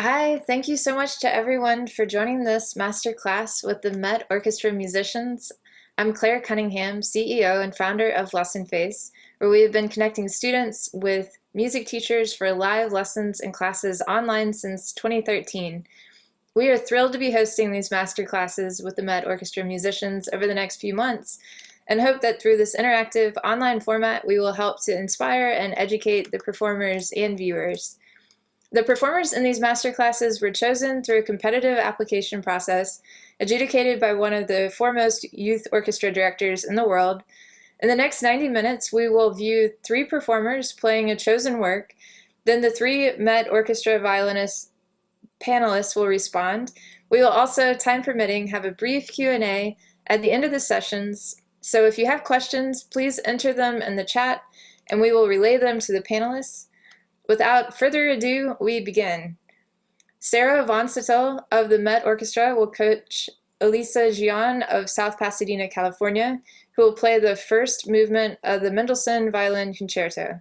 Hi, thank you so much to everyone for joining this masterclass with the MET Orchestra Musicians. I'm Claire Cunningham, CEO and founder of Lessonface, where we have been connecting students with music teachers for live lessons and classes online since 2013. We are thrilled to be hosting these masterclasses with the MET Orchestra Musicians over the next few months and hope that through this interactive online format we will help to inspire and educate the performers and viewers. The performers in these masterclasses were chosen through a competitive application process adjudicated by one of the foremost youth orchestra directors in the world. In the next 90 minutes, we will view 3 performers playing a chosen work. Then the 3 MET Orchestra violinist panelists will respond. We will also, time permitting, have a brief Q&A at the end of the sessions. So if you have questions, please enter them in the chat and we will relay them to the panelists. Without further ado, we begin. Sarah Von Sittel of the MET Orchestra will coach Elisa Gian of South Pasadena, California, who will play the first movement of the Mendelssohn Violin Concerto.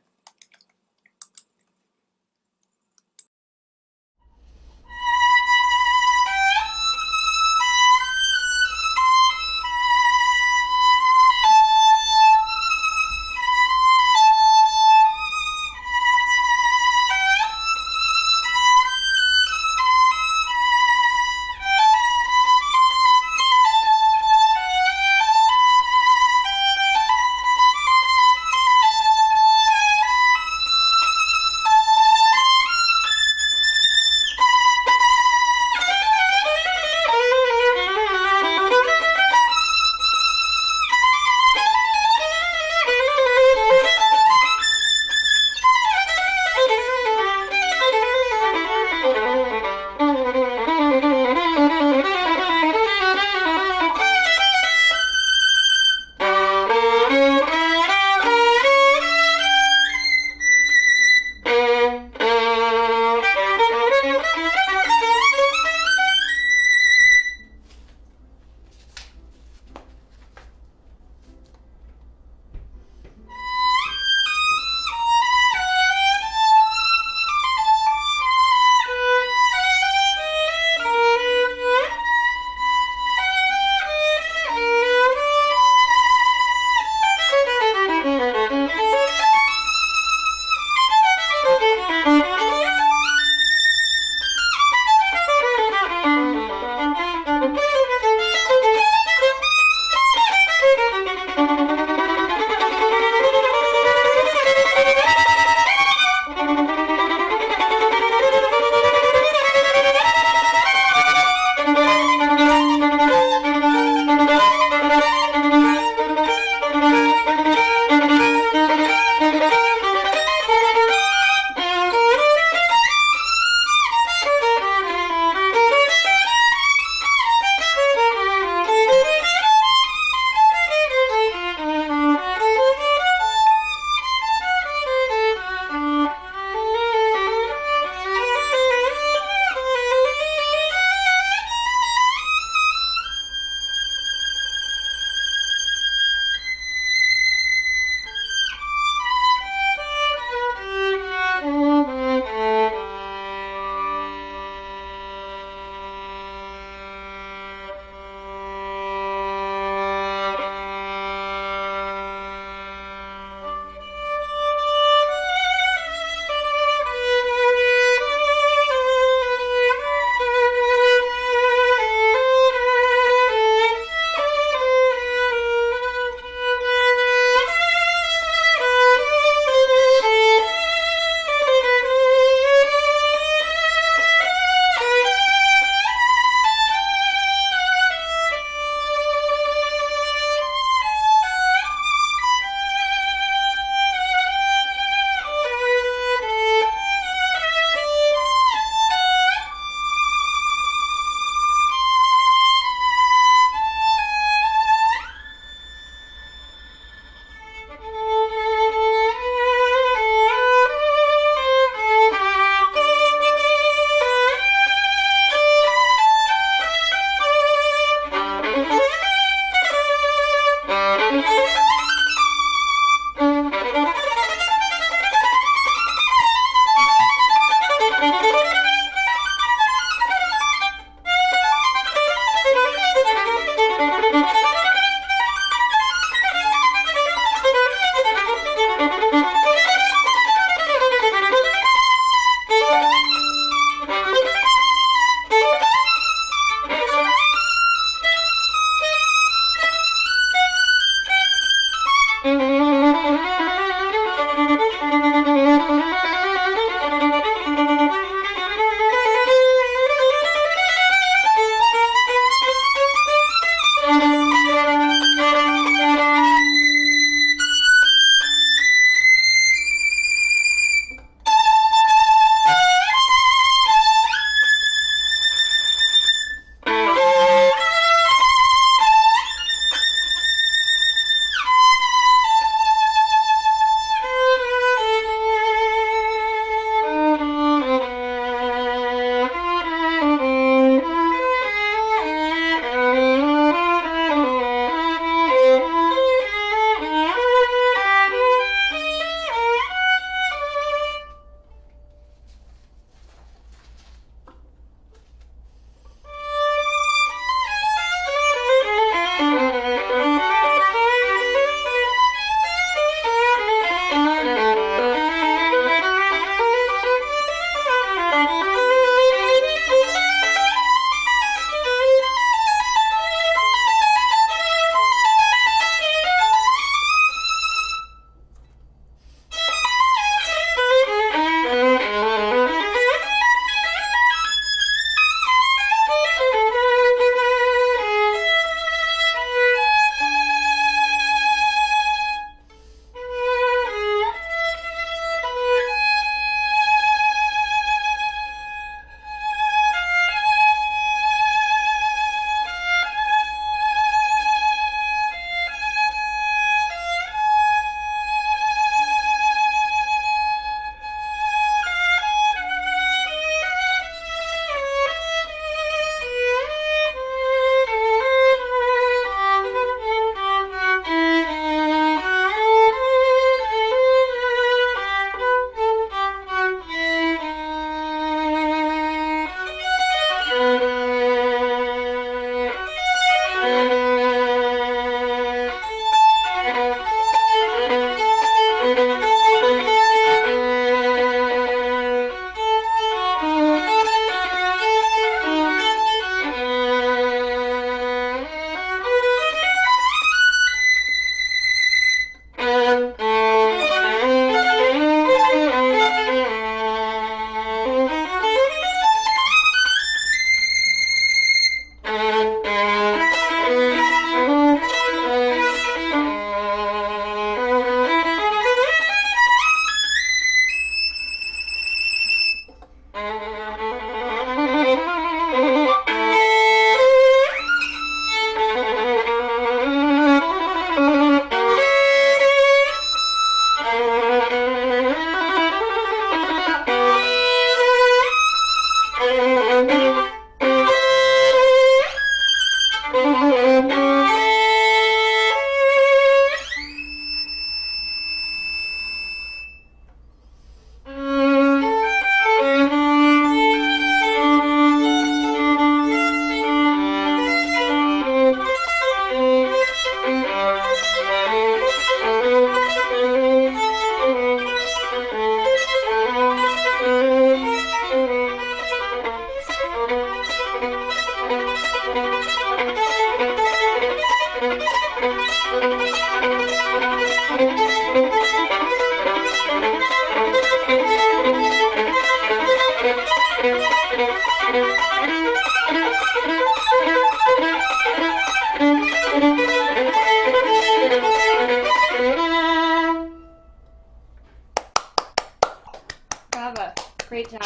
Bravo. Great job.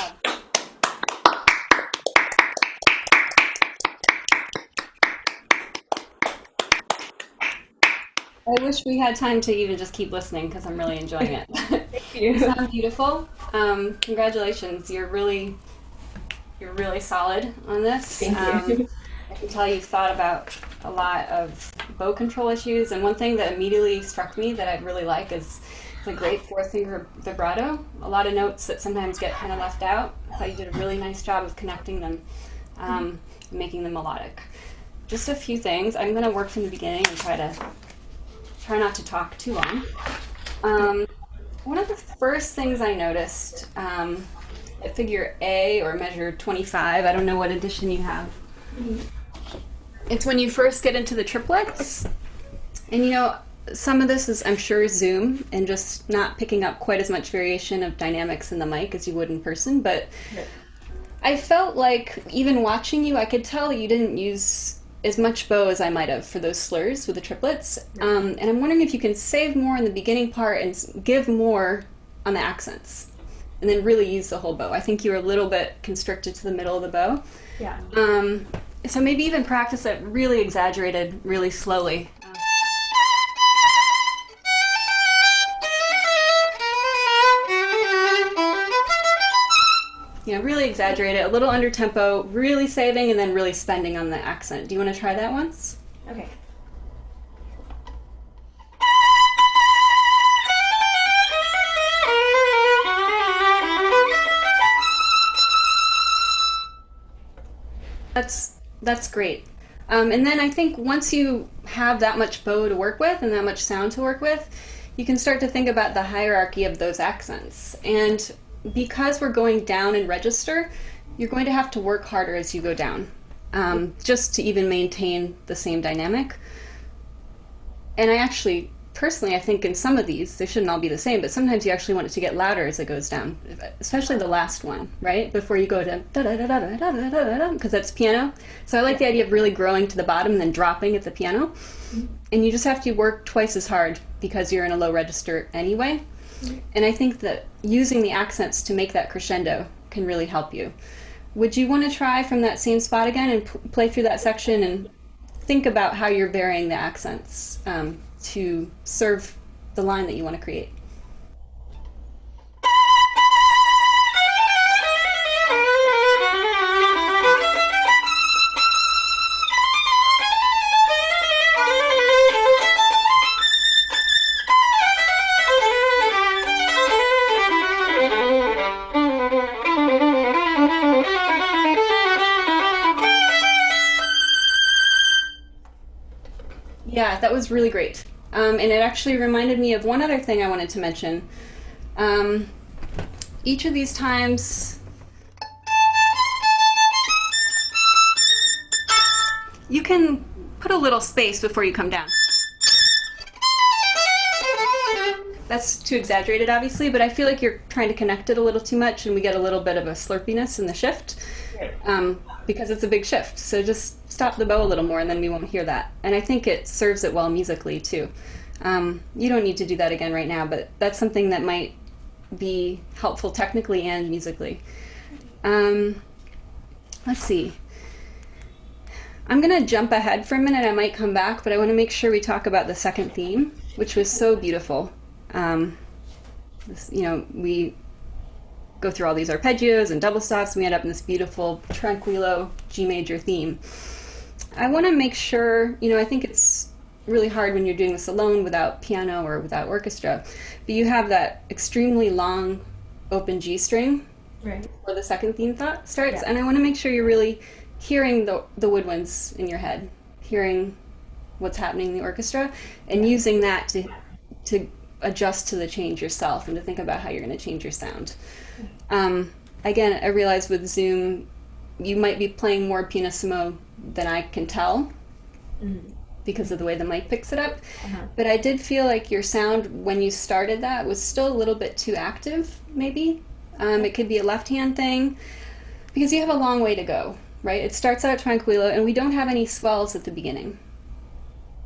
I wish we had time to even just keep listening because I'm really enjoying it. Thank you. You sound beautiful. Congratulations. You're really solid on this. Thank you. I can tell you've thought about a lot of bow control issues, and one thing that immediately struck me that I really like is the great fourth finger vibrato. A lot of notes that sometimes get kind of left out. I thought you did a really nice job of connecting them, and making them melodic. Just a few things. I'm going to work from the beginning and try not to talk too long. One of the first things I noticed at figure A, or measure 25, I don't know what edition you have. It's when you first get into the triplets. And you know, some of this is, I'm sure, Zoom and just not picking up quite as much variation of dynamics in the mic as you would in person, but I felt like even watching you, I could tell you didn't use as much bow as I might have for those slurs with the triplets. And I'm wondering if you can save more in the beginning part and give more on the accents, and then really use the whole bow. I think you were a little bit constricted to the middle of the bow. Yeah. So maybe even practice it really exaggerated, really slowly. You know, really exaggerate it, a little under tempo, really saving, and then really spending on the accent. Do you want to try that once? Okay. That's great. And then I think once you have that much bow to work with and that much sound to work with, you can start to think about the hierarchy of those accents. And because we're going down in register, you're going to have to work harder as you go down, just to even maintain the same dynamic. And I actually, personally, I think in some of these, they shouldn't all be the same, but sometimes you actually want it to get louder as it goes down, especially the last one, right? Before you go to da-da-da-da-da-da-da-da-da, because that's piano. So I like the idea of really growing to the bottom and then dropping at the piano. And you just have to work twice as hard because you're in a low register anyway. And I think that using the accents to make that crescendo can really help you. Would you want to try from that same spot again and play through that section and think about how you're varying the accents to serve the line that you want to create? Yeah, that was really great. And it actually reminded me of one other thing I wanted to mention. Each of these times, you can put a little space before you come down. That's too exaggerated, obviously, but I feel like you're trying to connect it a little too much, and we get a little bit of a slurpiness in the shift. Because it's a big shift. So just stop the bow a little more and then we won't hear that. And I think it serves it well musically too. You don't need to do that again right now, but that's something that might be helpful technically and musically. Let's see. I'm going to jump ahead for a minute. I might come back, but I want to make sure we talk about the second theme, which was so beautiful. We go through all these arpeggios and double stops, and we end up in this beautiful tranquillo G major theme. I want to make sure, I think it's really hard when you're doing this alone without piano or without orchestra, but you have that extremely long open G string Right. where the second theme starts, and I want to make sure you're really hearing the woodwinds in your head, hearing what's happening in the orchestra, and using that to adjust to the change yourself and to think about how you're going to change your sound. Again, I realize with Zoom, you might be playing more pianissimo than I can tell because of the way the mic picks it up. But I did feel like your sound, when you started that, was still a little bit too active, maybe. It could be a left-hand thing. because you have a long way to go, right? It starts out tranquillo, and we don't have any swells at the beginning.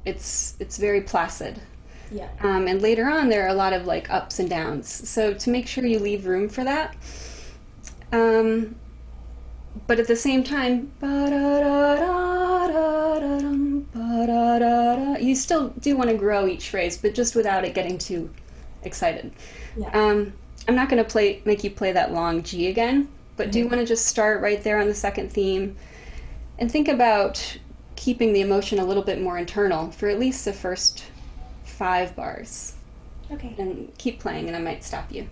It's very placid. Yeah. And later on, there are a lot of like ups and downs. So to make sure you leave room for that. But at the same time, you still do want to grow each phrase, but just without it getting too excited. Yeah. I'm not going to make you play that long G again, but do you want to just start right there on the second theme and think about keeping the emotion a little bit more internal for at least the first 5 bars. Okay. And keep playing, and I might stop you.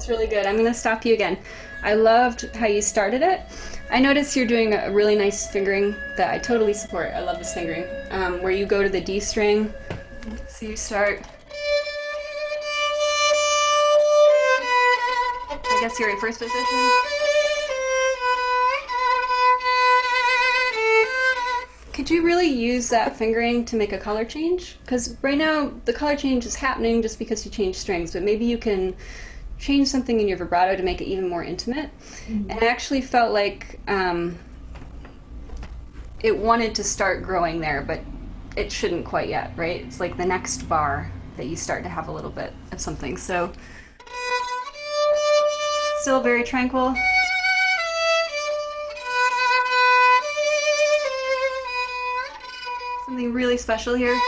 Really good. I'm going to stop you again. I loved how you started it. I noticed you're doing a really nice fingering that I totally support. I love this fingering. Where you go to the D string. So you start. I guess you're in first position. Could you really use that fingering to make a color change? Because right now the color change is happening just because you change strings, but maybe you can change something in your vibrato to make it even more intimate. Mm-hmm. And I actually felt like it wanted to start growing there, but it shouldn't quite yet, right? It's like the next bar that you start to have a little bit of something. So still very tranquil. Something really special here.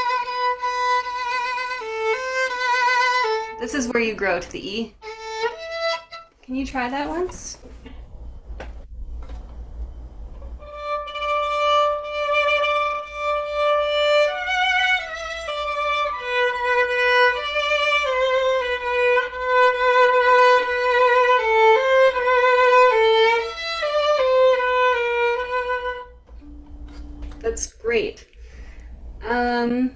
This is where you grow to the E. Can you try that once? That's great. I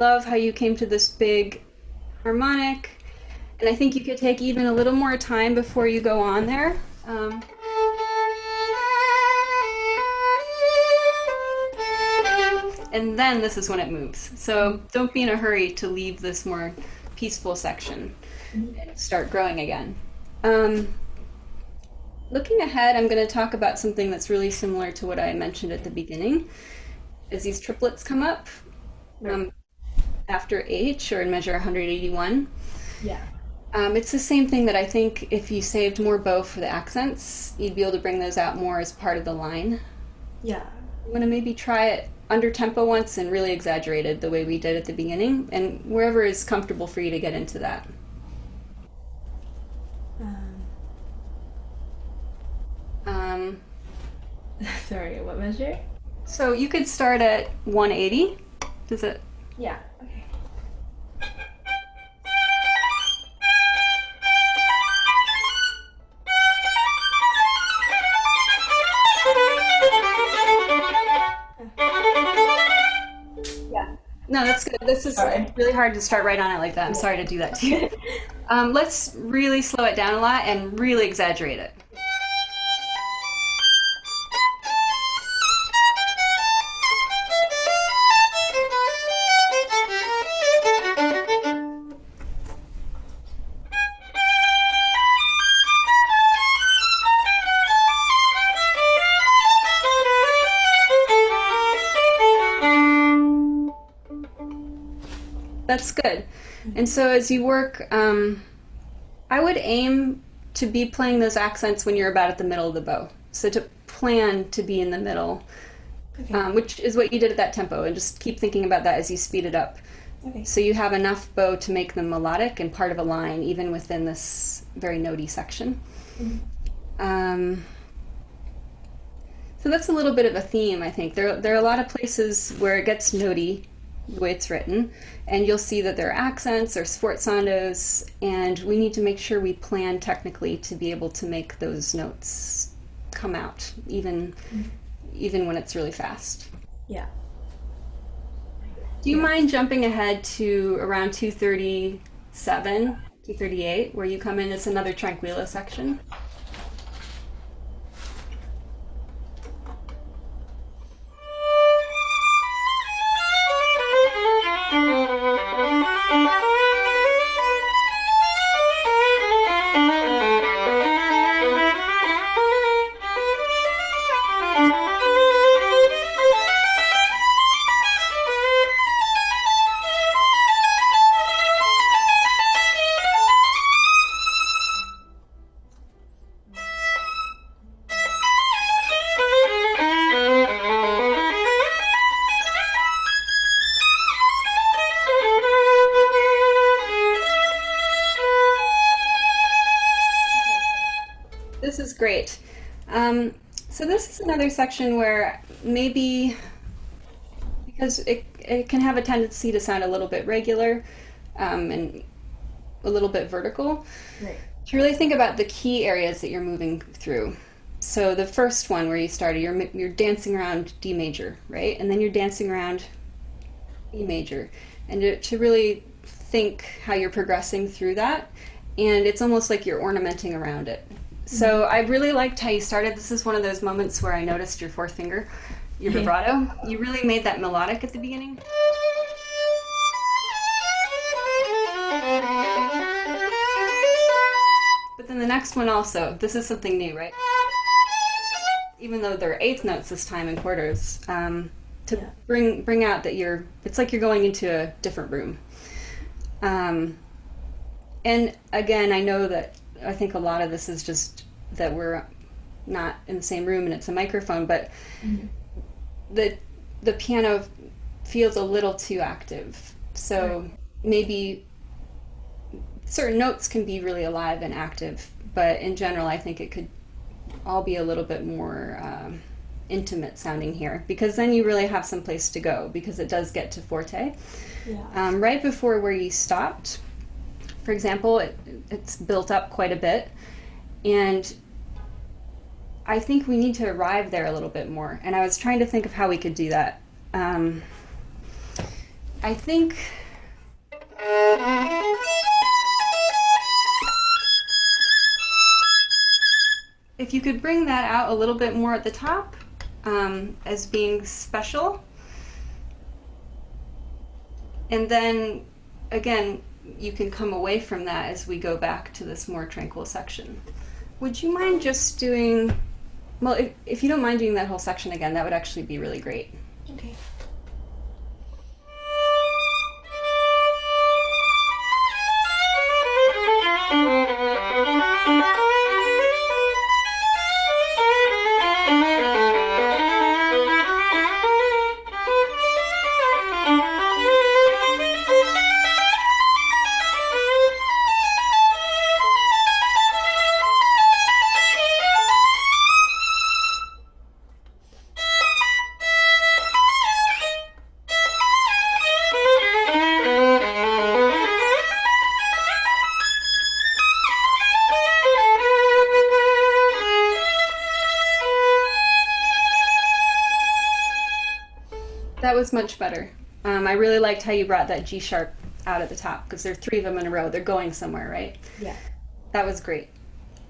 love how you came to this big harmonic. And I think you could take even a little more time before you go on there. And then this is when it moves. So don't be in a hurry to leave this more peaceful section and start growing again. Looking ahead, I'm going to talk about something that's really similar to what I mentioned at the beginning. As these triplets come up after H, or in measure 181. Yeah. It's the same thing that I think if you saved more bow for the accents, you'd be able to bring those out more as part of the line. Yeah. I'm going to maybe try it under tempo once and really exaggerate it the way we did at the beginning, and wherever is comfortable for you to get into that. Sorry, what measure? So you could start at 180. Does it? Yeah. Okay. No, that's good. This is really hard to start right on it like that. I'm sorry to do that to you. Let's really slow it down a lot and really exaggerate it. That's good. And so as you work, I would aim to be playing those accents when you're about at the middle of the bow. So to plan to be in the middle, Okay. which is what you did at that tempo, and just keep thinking about that as you speed it up. Okay. So you have enough bow to make them melodic and part of a line, even within this very notey section. Mhm. So that's a little bit of a theme, I think. There are a lot of places where it gets notey, the way it's written, and you'll see that there are accents or sforzandos, and we need to make sure we plan technically to be able to make those notes come out, even when it's really fast. Yeah. Do you mind jumping ahead to around 237, 238, where you come in? It's another tranquilla section. This is great. So this is another section where maybe, because it can have a tendency to sound a little bit regular and a little bit vertical, Right. to really think about the key areas that you're moving through. So the first one where you started, you're dancing around D major, right? And then you're dancing around E major. And to really think how you're progressing through that. And it's almost like you're ornamenting around it. So I really liked how you started. This is one of those moments where I noticed your fourth finger, your vibrato. You really made that melodic at the beginning. But then the next one also, this is something new, right? Even though there are eighth notes this time in quarters, to bring out that it's like you're going into a different room. And again, I think a lot of this is just that we're not in the same room and it's a microphone, but the piano feels a little too active. So maybe certain notes can be really alive and active, but in general, I think it could all be a little bit more intimate sounding here, because then you really have some place to go, because it does get to forte. Yeah. Right before where you stopped, for example, it's built up quite a bit, and I think we need to arrive there a little bit more. And I was trying to think of how we could do that. I think if you could bring that out a little bit more at the top, as being special, and then again, you can come away from that as we go back to this more tranquil section. Would you mind just doing, well, if you don't mind doing that whole section again, that would actually be really great. Okay. That was much better. I really liked how you brought that G sharp out at the top, because there are three of them in a row. They're going somewhere, right? Yeah. That was great.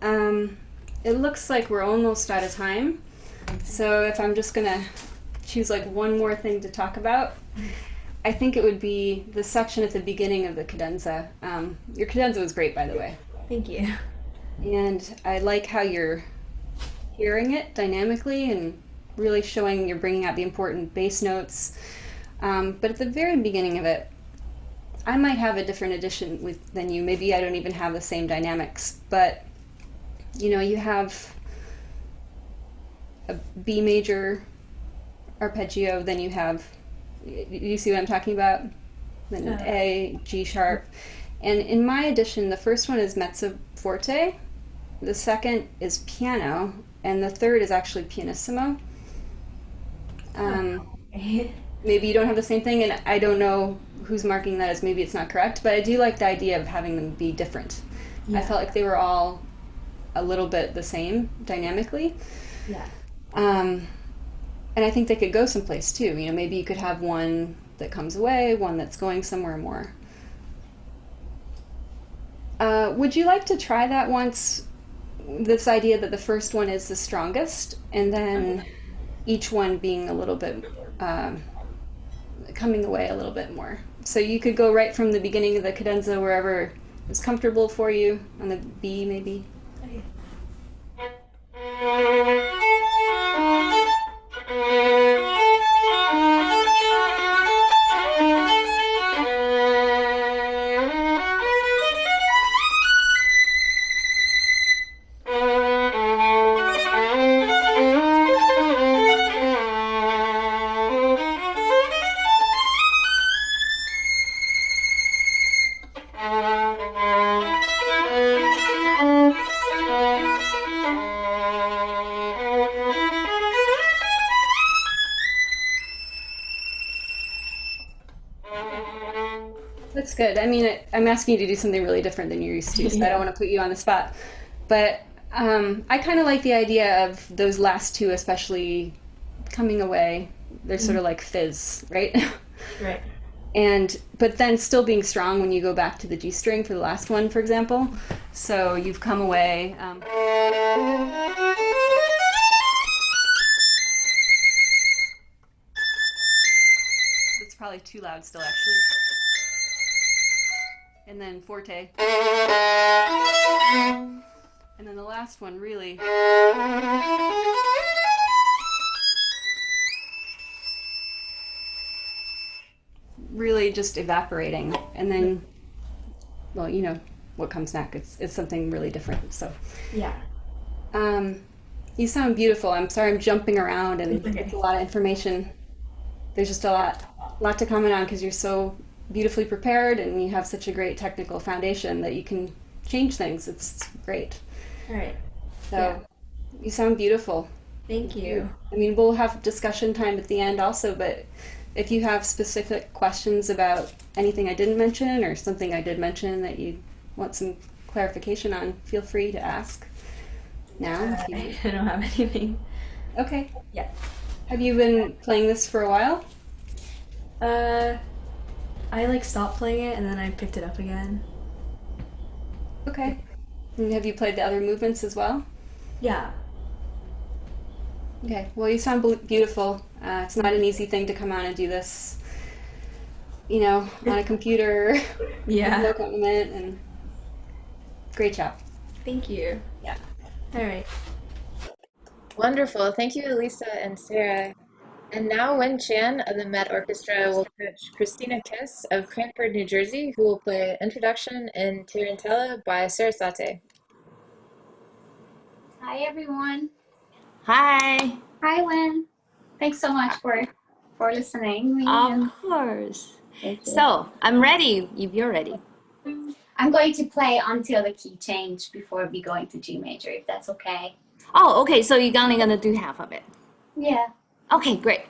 It looks like we're almost out of time. So if I'm just gonna choose like one more thing to talk about, I think it would be the section at the beginning of the cadenza. Your cadenza was great, by the way. Thank you. And I like how you're hearing it dynamically and really showing you're bringing out the important bass notes. But at the very beginning of it, I might have a different edition than you. Maybe I don't even have the same dynamics, but you know, you have a B major arpeggio, then you have, you see what I'm talking about? Then A, G sharp. And in my edition, the first one is mezzo forte, the second is piano, and the third is actually pianissimo. Maybe you don't have the same thing, and I don't know who's marking that as maybe it's not correct, but I do like the idea of having them be different. I felt like they were all a little bit the same dynamically. Yeah. And I think they could go someplace too. You know, maybe you could have one that comes away, one that's going somewhere more. Would you like to try that once? This idea that the first one is the strongest, and then each one being a little bit coming away a little bit more. So you could go right from the beginning of the cadenza wherever is comfortable for you, on the B maybe. Okay. That's good. I mean, I'm asking you to do something really different than you're used to, so I don't want to put you on the spot. But I kind of like the idea of those last two, especially coming away. They're sort of like fizz, right? Right. But then still being strong when you go back to the G string for the last one, for example. So you've come away. It's probably too loud still, actually. And then forte. And then the last one, really. Really just evaporating. And then, well, you know what comes next. It's something really different. So, Yeah. you sound beautiful. I'm sorry I'm jumping around and It's okay. it's a lot of information. There's just a lot to comment on because you're so beautifully prepared and you have such a great technical foundation that you can change things. It's great. All right. So you sound beautiful. Thank you. I mean, we'll have discussion time at the end also, but if you have specific questions about anything I didn't mention or something I did mention that you want some clarification on, feel free to ask now. If you... I don't have anything. Okay. Yeah. Have you been playing this for a while? I like stopped playing it and then I picked it up again. Okay. And have you played the other movements as well? Yeah. Okay. Well, you sound beautiful. It's not an easy thing to come out and do this, you know, on a computer. Yeah. With no accompaniment, and great job. Thank you. Yeah. All right. Wonderful. Thank you, Elisa and Sarah. And now Wen Chan of the Met Orchestra will coach Christina Kiss of Cranford, New Jersey, who will play Introduction in Tarantella by Sarasate. Hi everyone. Hi. Hi Wen. Thanks so much for listening. Of course. Thank you. So, I'm ready if you're ready. I'm going to play until the key change before we go into G major, if that's okay. Oh, okay. So you're only gonna do half of it. Yeah. Okay, great.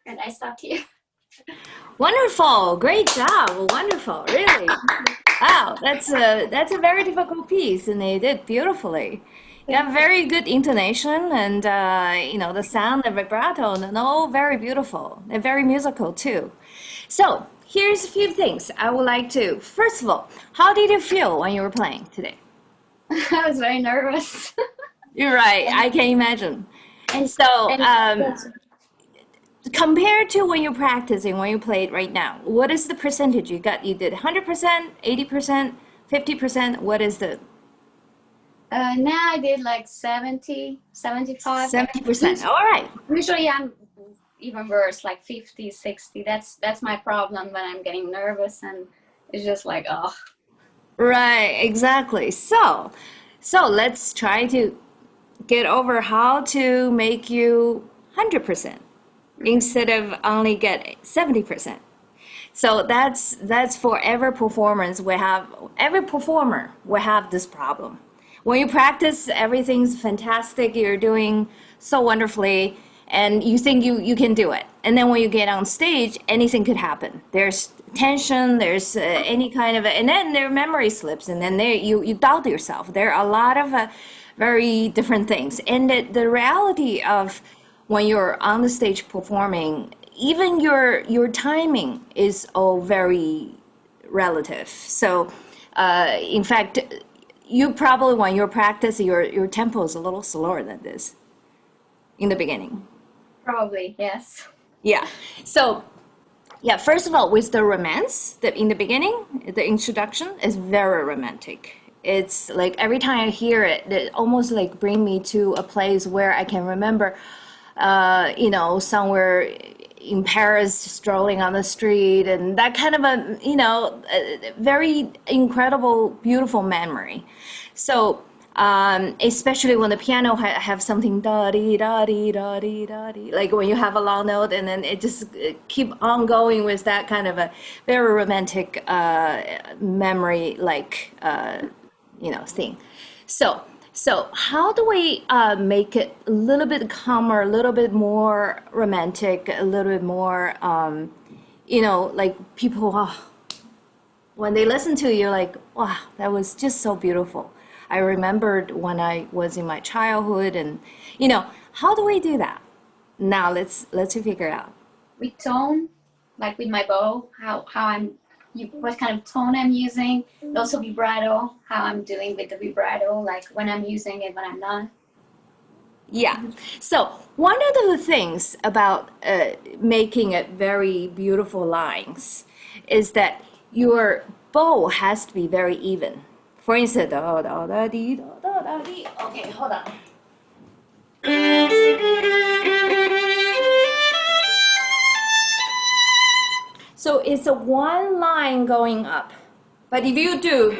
And I stopped here. Wonderful. Great job. Wonderful. Really. Wow. That's a very difficult piece, and you did beautifully. You have very good intonation, and the sound, the vibrato, and all very beautiful and very musical too. So here's a few things I would like to. First of all, how did you feel when you were playing today? I was very nervous. You're right. I can imagine. And so, compared to when you're practicing, when you played right now, what is the percentage you got? You did 100%, 80%, 50%. What is the now I did like 70, 75. 70%? All right. Usually I'm even worse, like 50, 60. That's my problem when I'm getting nervous, and it's just like, oh. Right, exactly. So let's try to get over how to make you 100% instead of only get 70%. So that's for every performance. Every performer will have this problem. When you practice, everything's fantastic. You're doing so wonderfully, and you think you can do it. And then when you get on stage, anything could happen. There's tension. There's any kind of, and then their memory slips, and then you doubt yourself. There are a lot of very different things. And the reality of when you're on the stage performing, even your timing is all very relative. So, in fact, you probably, when you're practicing, your tempo is a little slower than this in the beginning. Probably, yes. Yeah. So, yeah, first of all, with the romance, in the beginning, the introduction is very romantic. It's like every time I hear it, it almost like bring me to a place where I can remember, somewhere in Paris, strolling on the street, and that kind of a very incredible, beautiful memory. So, especially when the piano have something da dee da dee da dee da dee, like when you have a long note, and then it just keep on going with that kind of a very romantic memory, like thing. So how do we make it a little bit calmer, a little bit more romantic, a little bit more, like people, when they listen to you, like, wow, that was just so beautiful. I remembered when I was in my childhood, and, how do we do that? Now let's figure it out. With tone, like with my bow, what kind of tone I'm using, and also vibrato, how I'm doing with the vibrato, like when I'm using it, when I'm not. Yeah. So one of the things about making it very beautiful lines is that your bow has to be very even. For instance, da da da dee da da da dee. Okay, hold on. So it's a one line going up. But if you do,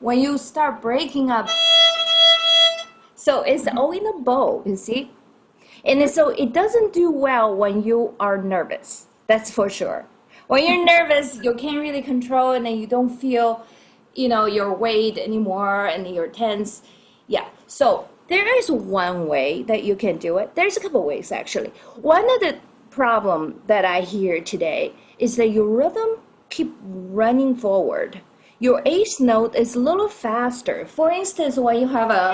when you start breaking up, so it's all in a bow, you see? And so it doesn't do well when you are nervous. That's for sure. When you're nervous, you can't really control it, and you don't feel, your weight anymore, and you're tense. Yeah. So there is one way that you can do it. There's a couple ways, actually. One of the problem that I hear today is that your rhythm keep running forward. Your eighth note is a little faster. For instance, when you have a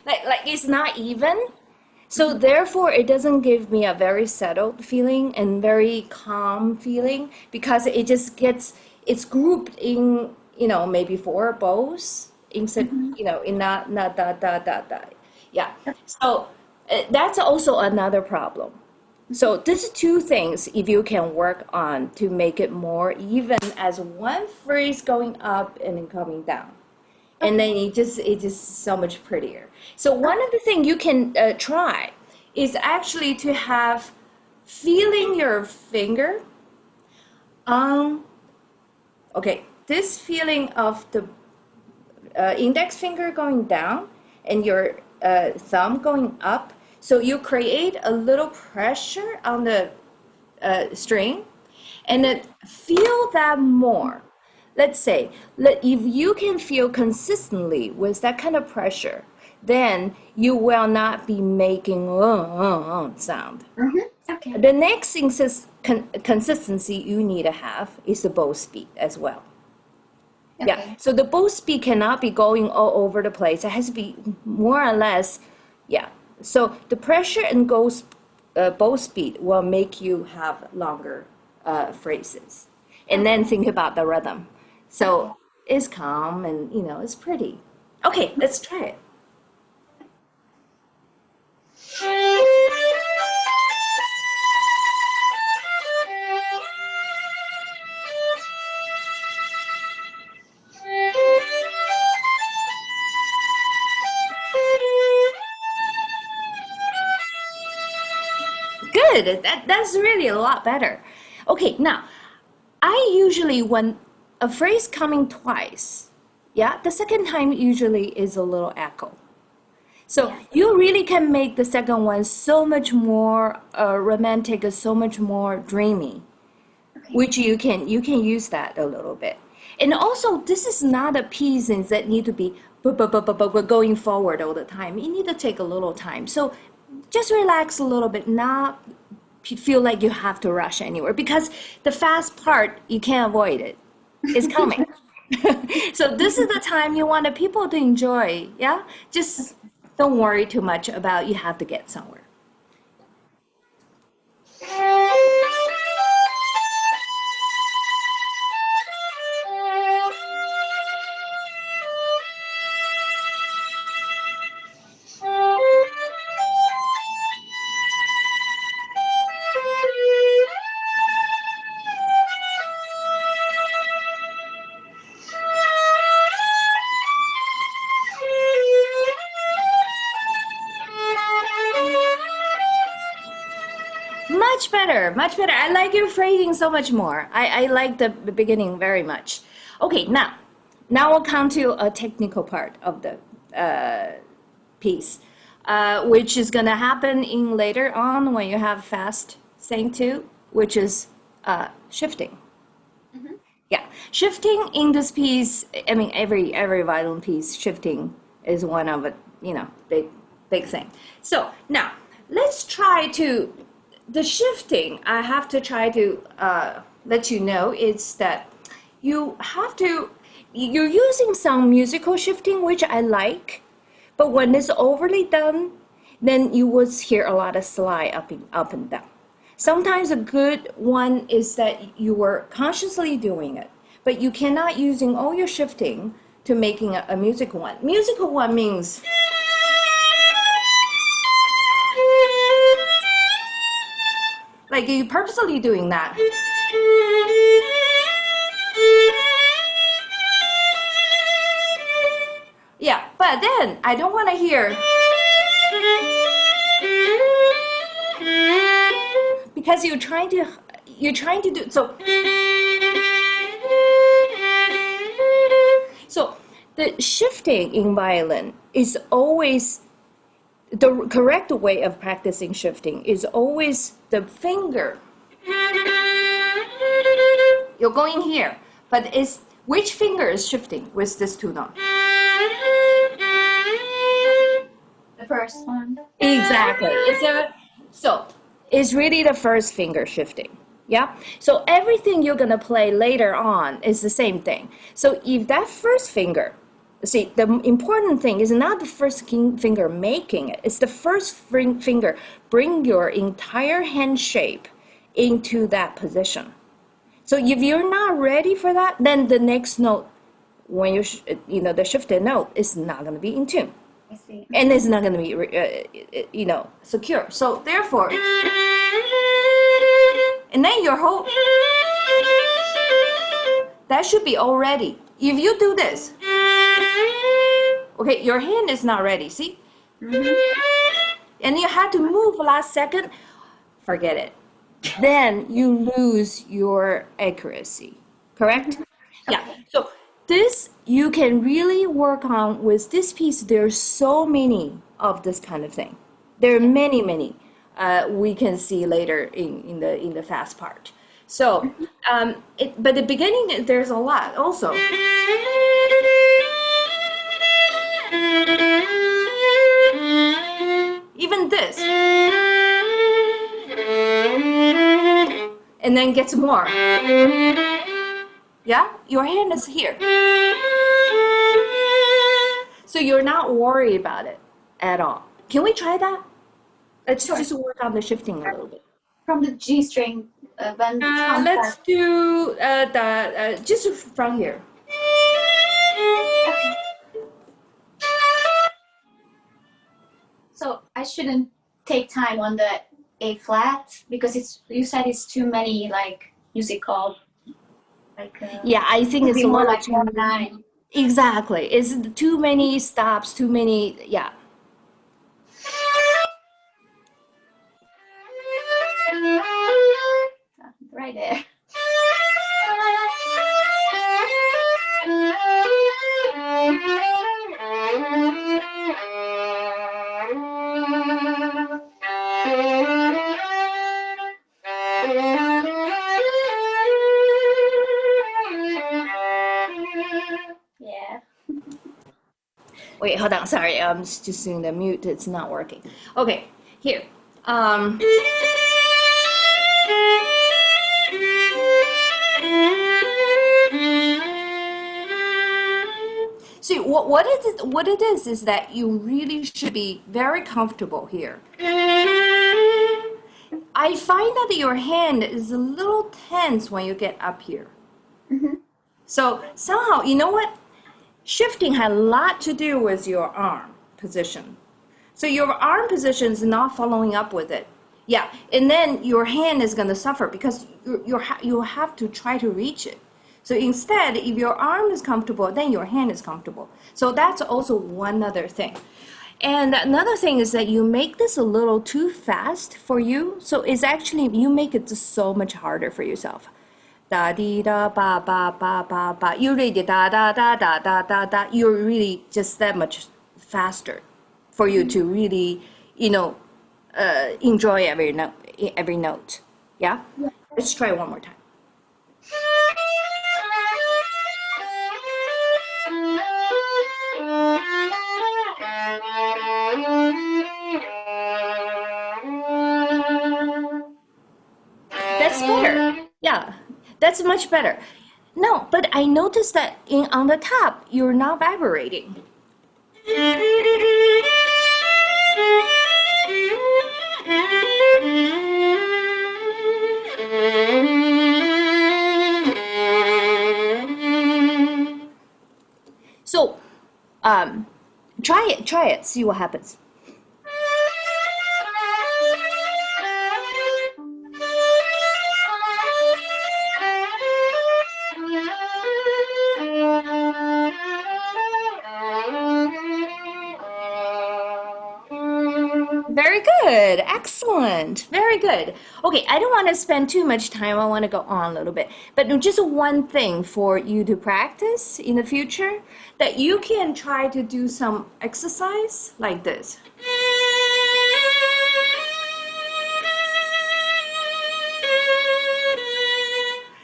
like it's not even. So therefore it doesn't give me a very settled feeling and very calm feeling, because it just it's grouped in, maybe four bows instead, in that da da da da da. Yeah. So that's also another problem. So these two things, if you can work on to make it more even as one phrase going up and then coming down. And then it's just so much prettier. So one of the things you can try is actually to have feeling your finger on, okay, this feeling of the index finger going down and your thumb going up. So you create a little pressure on the string and then feel that more. Let's say, if you can feel consistently with that kind of pressure, then you will not be making sound. Okay. The next consistency you need to have is the bow speed as well. Okay. Yeah, so the bow speed cannot be going all over the place. It has to be more or less, yeah. So the pressure and bow speed will make you have longer phrases. And then think about the rhythm. So it's calm and, it's pretty. Okay, let's try it. Good. That's really a lot better. Okay, now I usually, when a phrase coming twice, yeah, the second time usually is a little echo. So you really can make the second one so much more romantic, so much more dreamy, which you can use that a little bit. And also, this is not a piece that need to be going forward all the time. You need to take a little time. So just relax a little bit, not feel like you have to rush anywhere, because the fast part, you can't avoid it. It's coming. So this is the time you want the people to enjoy, yeah? Just don't worry too much about you have to get somewhere. Much better. I like your phrasing so much more. I like the beginning very much. Okay, now we'll come to a technical part of the piece, which is going to happen in later on when you have fast thing too, which is shifting. Yeah, shifting in this piece. I mean, every violin piece, shifting is one of it. Big thing. So now let's try to. The shifting, I have to try to let you know, is that you're using some musical shifting, which I like, but when it's overly done, then you would hear a lot of slide up and down. Sometimes a good one is that you were consciously doing it, but you cannot using all your shifting to making a musical one. Musical one means like you purposely doing that. Yeah, but then I don't want to hear, because you're trying to do so. So the shifting in violin is always the correct way of practicing shifting is always the finger. You're going here, but which finger is shifting with this two notes? The first one. Exactly. So it's really the first finger shifting. Yeah. So everything you're gonna play later on is the same thing. So if that first finger, see, the important thing is not the first finger making it. It's the first finger. Bring your entire hand shape into that position. So if you're not ready for that, then the next note, when the shifted note, is not going to be in tune. I see. And it's not going to be, secure. So therefore, And then your whole, that should be all ready. If you do this, okay, your hand is not ready, see? And you have to move last second, forget it. Then you lose your accuracy, correct? Yeah, so this you can really work on with this piece. There's so many of this kind of thing. There are many, many. We can see later in the fast part. So, but the beginning there's a lot also. Even this, and then gets more. Yeah, your hand is here, so you're not worried about it at all. Can we try that? Let's just work on the shifting a little bit. From the G string, when Let's do just from here. So I shouldn't take time on the A flat because you said it's too many like musical. Like Yeah, I think it's a more little like too 1/9. exactly. It's too many stops, too many. Yeah. Right there. Yeah. Wait, hold on. Sorry, I'm just doing the mute. It's not working. Okay, here. See, what it is that you really should be very comfortable here. I find that your hand is a little tense when you get up here. So somehow, you know what? Shifting has a lot to do with your arm position. So your arm position is not following up with it. Yeah, and then your hand is going to suffer because you have to try to reach it. So instead, if your arm is comfortable, then your hand is comfortable. So that's also one other thing. And another thing is that you make this a little too fast for you. So it's actually, you make it just so much harder for yourself. Da dee da ba ba ba ba ba. You read it da da da da da da da. You're really just that much faster for you to really, enjoy every note. Yeah? Let's try one more time. That's better. Yeah, that's much better. No, but I noticed that on the top, you're not vibrating. So, try it, see what happens. Very good. Excellent. Very good. Okay, I don't want to spend too much time. I want to go on a little bit. But just one thing for you to practice in the future, that you can try to do some exercise like this.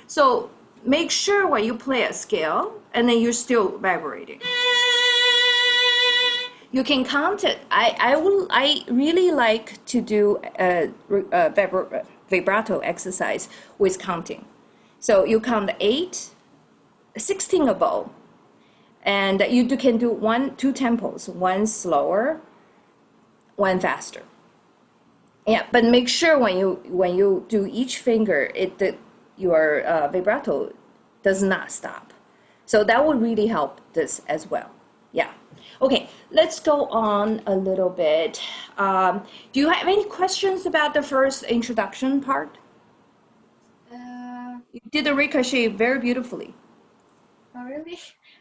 So make sure when you play a scale, and then you're still vibrating. You can count it. I really like to do a vibrato exercise with counting. So you count 8, 16 a bow, and you can do 2 tempos, one slower, one faster. Yeah, but make sure when you do each finger, your vibrato does not stop. So that would really help this as well. Yeah. Okay, let's go on a little bit. Do you have any questions about the first introduction part? You did the ricochet very beautifully. Oh, really?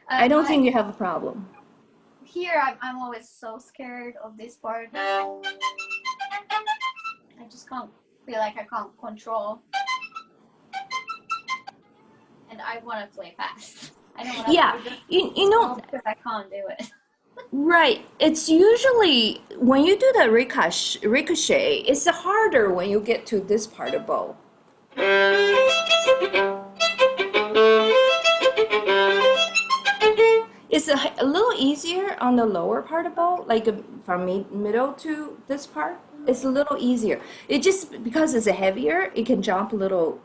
I don't think you have a problem. Here, I'm always so scared of this part. I just can't feel like I can't control. And I want to play fast. I don't want to Yeah, you know, because I can't do it. right. It's usually when you do the ricochet, it's harder when you get to this part of bow. It's a little easier on the lower part of bow, like from middle to this part. It's a little easier. It just because it's heavier, it can jump a little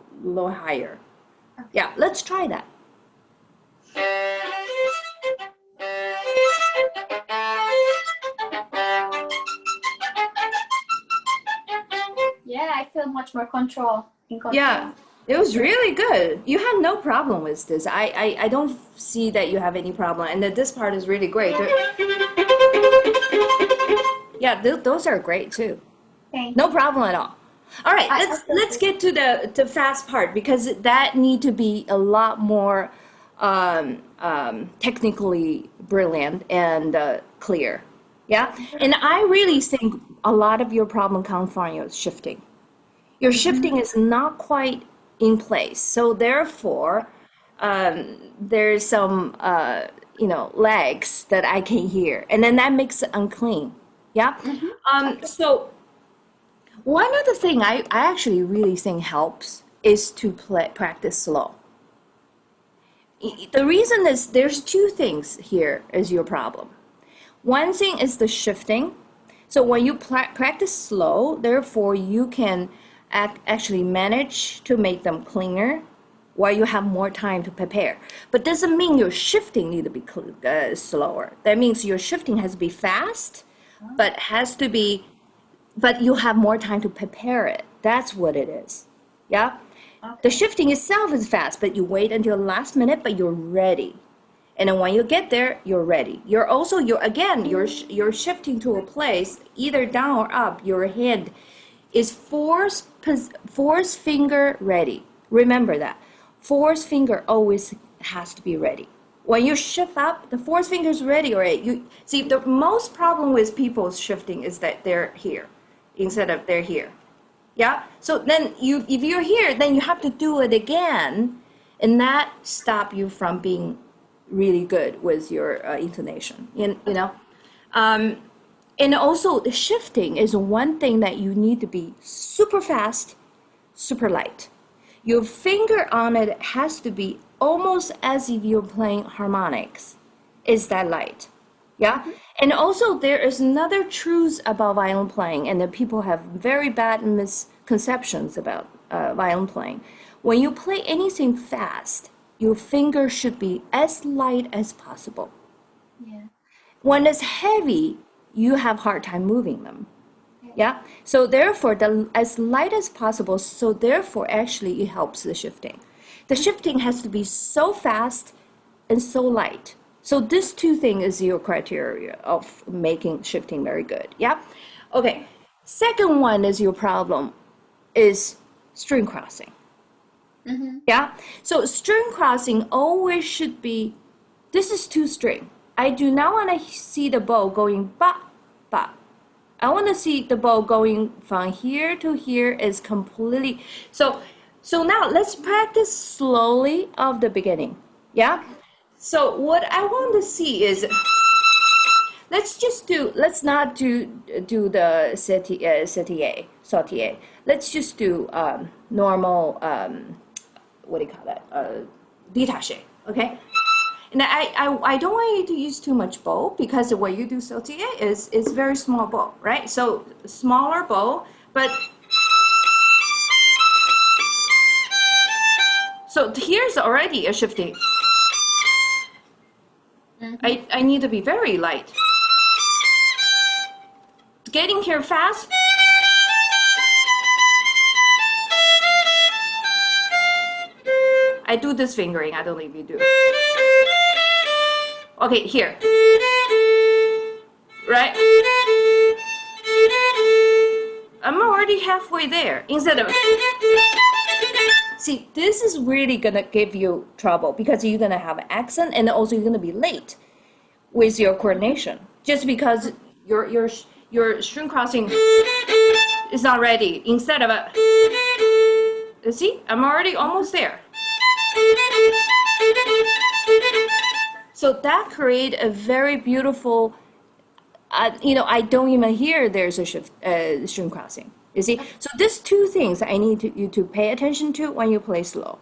higher. Yeah, let's try that. Yeah, I feel much more control. Yeah, it was really good. You had no problem with this. I don't see that you have any problem, and that this part is really great. Yeah, those are great too. Thank No problem at all. All right, let's get to the fast part because that need to be a lot more technically brilliant and clear. Yeah, and I really think a lot of your problem comes from your shifting. Your shifting is not quite in place, so therefore there's some lags that I can hear, and then that makes it unclean. Yeah. So one of the thing I actually really think helps is to practice slow. The reason is there's two things here is your problem. One thing is the shifting. So when you practice slow, therefore you can actually manage to make them cleaner while you have more time to prepare. But doesn't mean your shifting need to be slower. That means your shifting has to be fast, but you have more time to prepare it. That's what it is. Yeah? Okay. The shifting itself is fast, but you wait until the last minute, but you're ready. And then when you get there, you're ready. You're shifting to a place, either down or up. Your hand is fourth finger ready. Remember that. Fourth finger always has to be ready. When you shift up, the fourth finger is ready already. You see, the most problem with people's shifting is that they're here instead of they're here. Yeah? So then if you're here, then you have to do it again, and that stop you from being really good with your intonation. And also the shifting is one thing that you need to be super fast, super light. Your finger on it has to be almost as if you're playing harmonics. Is that light? Yeah? And also there is another truth about violin playing, and that people have very bad misconceptions about violin playing. When you play anything fast, your finger should be as light as possible. Yeah. When it's heavy, you have hard time moving them. Yeah. So therefore, as light as possible. So therefore, actually, it helps the shifting. The shifting has to be so fast and so light. So this two things is your criteria of making shifting very good. Yeah. Okay. Second one is your problem is string crossing. Mm-hmm. Yeah. So string crossing always should be. This is two string. I do not want to see the bow going ba ba. I want to see the bow going from here to here is completely. So now let's practice slowly of the beginning. Yeah. So what I want to see is, let's not do the sautier. Let's just do normal, what do you call that? Détaché, okay? And I don't want you to use too much bow, because the way you do sautier is very small bow, right? So smaller bow, but so here's already a shifting. Mm-hmm. I need to be very light. Getting here fast. I do this fingering. I don't know if you do. Okay, here. right? I'm already halfway there. Instead of, see, this is really gonna give you trouble because you're gonna have an accent and also you're gonna be late with your coordination just because your string crossing is not ready. Instead of a, see, I'm already almost there. So that create a very beautiful. I don't even hear there's a string crossing. You see, so there's two things I need you to pay attention to when you play slow.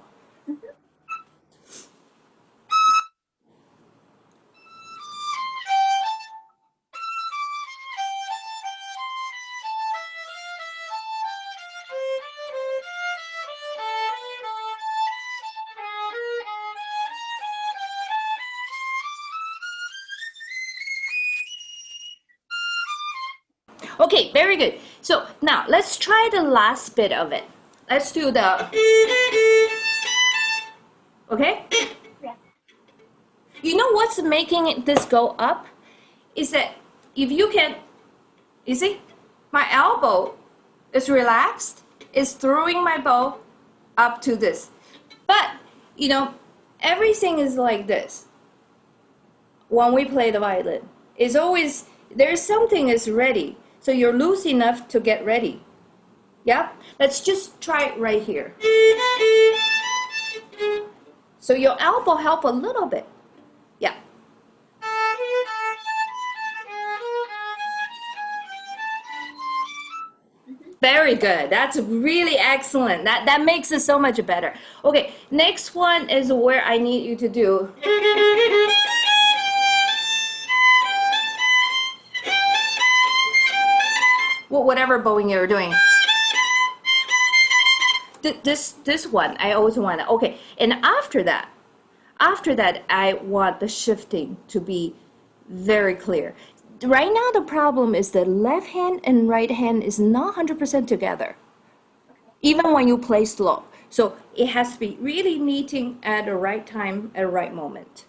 Okay, very good. So now let's try the last bit of it. Let's do the, okay? Yeah. You know what's making this go up? Is that if you can, you see, my elbow is relaxed, it's throwing my bow up to this. But, everything is like this. When we play the violin, it's always, there's something is ready. So you're loose enough to get ready. Yeah? Let's just try it right here. So your elbow help a little bit. Yeah. Very good. That's really excellent. That makes it so much better. Okay, next one is where I need you to do. Whatever bowing you're doing. This one, I always want to, okay. And after that, I want the shifting to be very clear. Right now, the problem is the left hand and right hand is not 100% together, even when you play slow. So it has to be really meeting at the right time, at the right moment.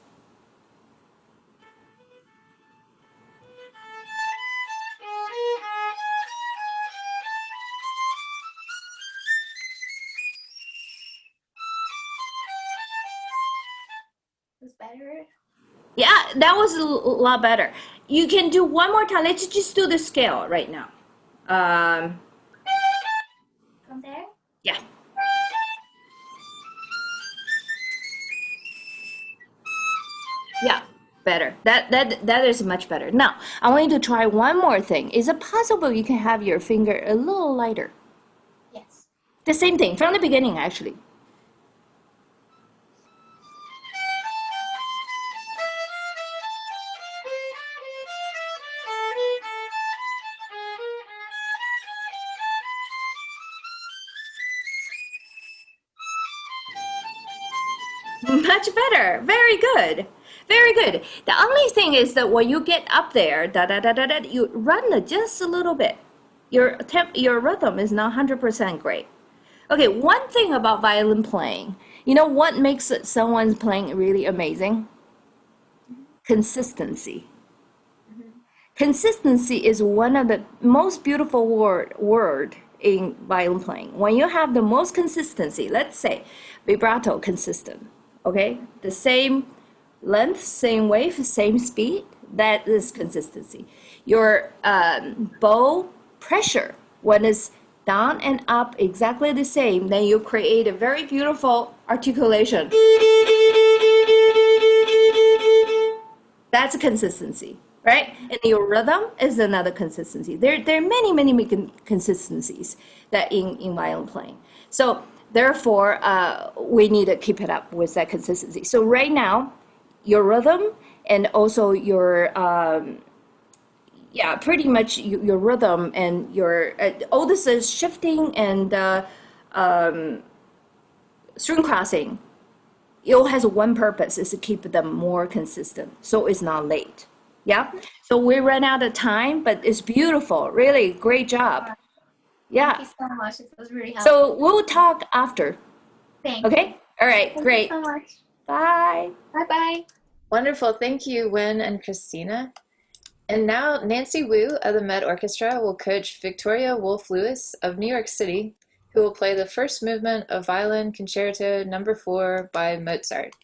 Better. Yeah, that was a lot better. You can do one more time. Let's just do the scale right now. From there? Yeah. Yeah, better. That is much better. Now, I want you to try one more thing. Is it possible you can have your finger a little lighter? Yes. The same thing from the beginning, actually. Much better. Very good. Very good. The only thing is that when you get up there, you run just a little bit. Your rhythm is not 100% great. Okay, one thing about violin playing, you know what makes someone's playing really amazing? Consistency. Consistency is one of the most beautiful word in violin playing. When you have the most consistency, let's say vibrato consistent, okay? The same length, same wave, same speed, that is consistency. Your bow pressure, when it's down and up exactly the same, then you create a very beautiful articulation. That's a consistency, right? And your rhythm is another consistency. There are many consistencies that in violin playing. So therefore, we need to keep it up with that consistency. So right now, your rhythm and also your pretty much your rhythm and your all this is shifting and string crossing. It all has one purpose, is to keep them more consistent, so it's not late. Yeah. So we ran out of time, but it's beautiful. Really great job. Yeah. Thank you so much. It was really helpful. So we'll talk after. Thanks. Okay. All right. Thank Great. you so much. Bye. Bye bye. Wonderful. Thank you, Win and Christina. And now Nancy Wu of the Met Orchestra will coach Victoria Wolf-Lewis of New York City, who will play the first movement of Violin Concerto No. 4 by Mozart.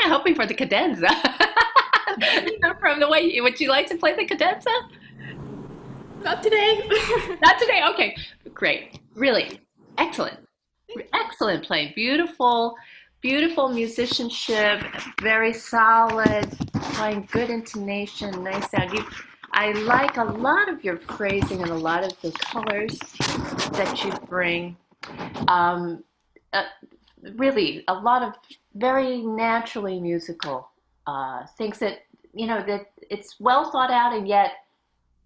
of hoping for the cadenza. From the way, would you like to play the cadenza? Not today. Not today. Okay, great. Really excellent, excellent playing. Beautiful, beautiful musicianship. Very solid. Playing good intonation. Nice sound. I like a lot of your phrasing and a lot of the colors that you bring. Uh, really, a lot of very naturally musical things that, that it's well thought out and yet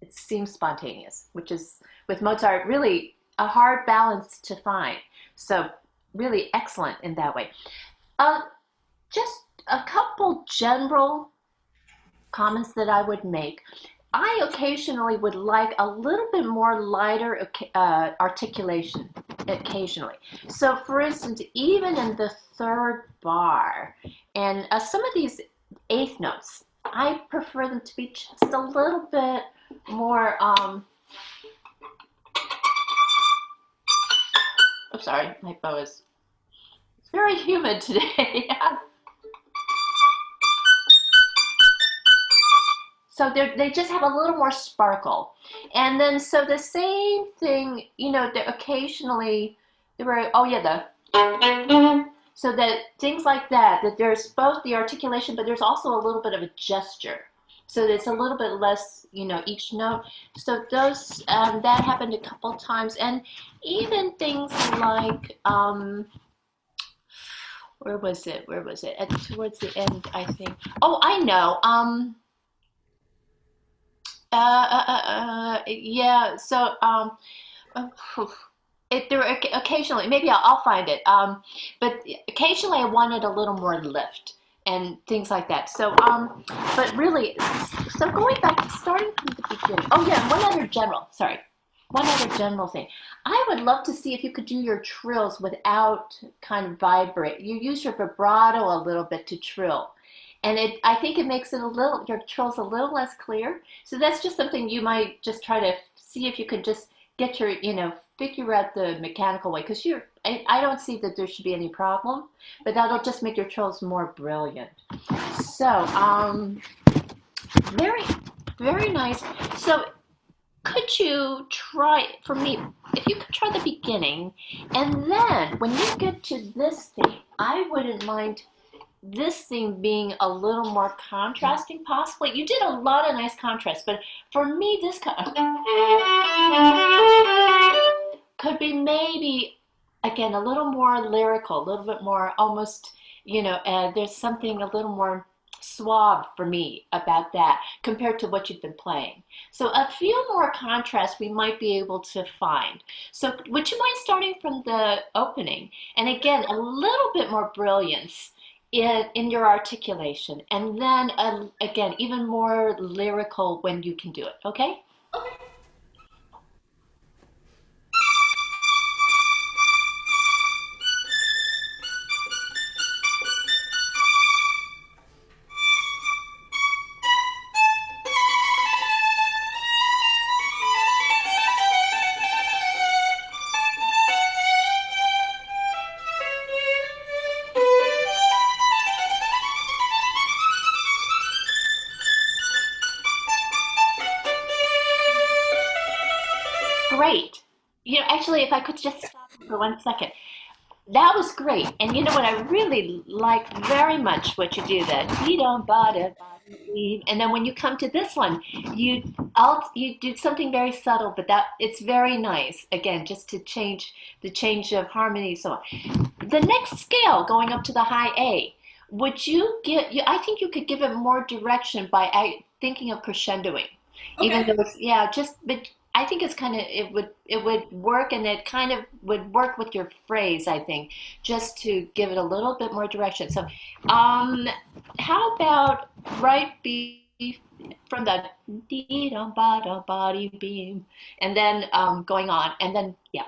it seems spontaneous, which is, with Mozart, really a hard balance to find. So really excellent in that way. Just a couple general comments that I would make. I occasionally would like a little bit more lighter articulation, occasionally. So for instance, even in the third bar, and some of these eighth notes, I prefer them to be just a little bit more, I'm sorry, my bow is, it's very humid today. So they just have a little more sparkle. And then, so the same thing, occasionally, so that things like that there's both the articulation, but there's also a little bit of a gesture. So it's a little bit less, each note. So those, that happened a couple times. And even things like, where was it? Towards the end, I think. Oh, I know. Yeah, so, there were occasionally, maybe I'll find it, but occasionally I wanted a little more lift and things like that. So, but really, so going back, starting from the beginning. Oh yeah, one other general thing. I would love to see if you could do your trills without kind of vibrate. You use your vibrato a little bit to trill. And I think it makes it your trills a little less clear. So that's just something you might just try to see if you could just get your, figure out the mechanical way. Because I don't see that there should be any problem, but that'll just make your trills more brilliant. So, very, very nice. So could you try, for me, if you could try the beginning, and then when you get to this thing, I wouldn't mind this thing being a little more contrasting, possibly. You did a lot of nice contrast, but for me, this could be maybe, again, a little more lyrical, a little bit more almost, there's something a little more suave for me about that compared to what you've been playing. So a few more contrasts we might be able to find. So would you mind starting from the opening? And again, a little bit more brilliance in your articulation, and then again, even more lyrical when you can do it. Okay? Okay. Great. Actually, if I could just stop for 1 second. That was great. And you know what I really like very much what you do, that and then when you come to this one, you do something very subtle, but it's very nice. Again, just to change the change of harmony, so on. The next scale, going up to the high A, would you I think you could give it more direction by thinking of crescendoing. Okay. Even though but I think it's kind of, it would work, and it kind of would work with your phrase, I think, just to give it a little bit more direction. So, how about from the body beam, and then going on, and then, yeah.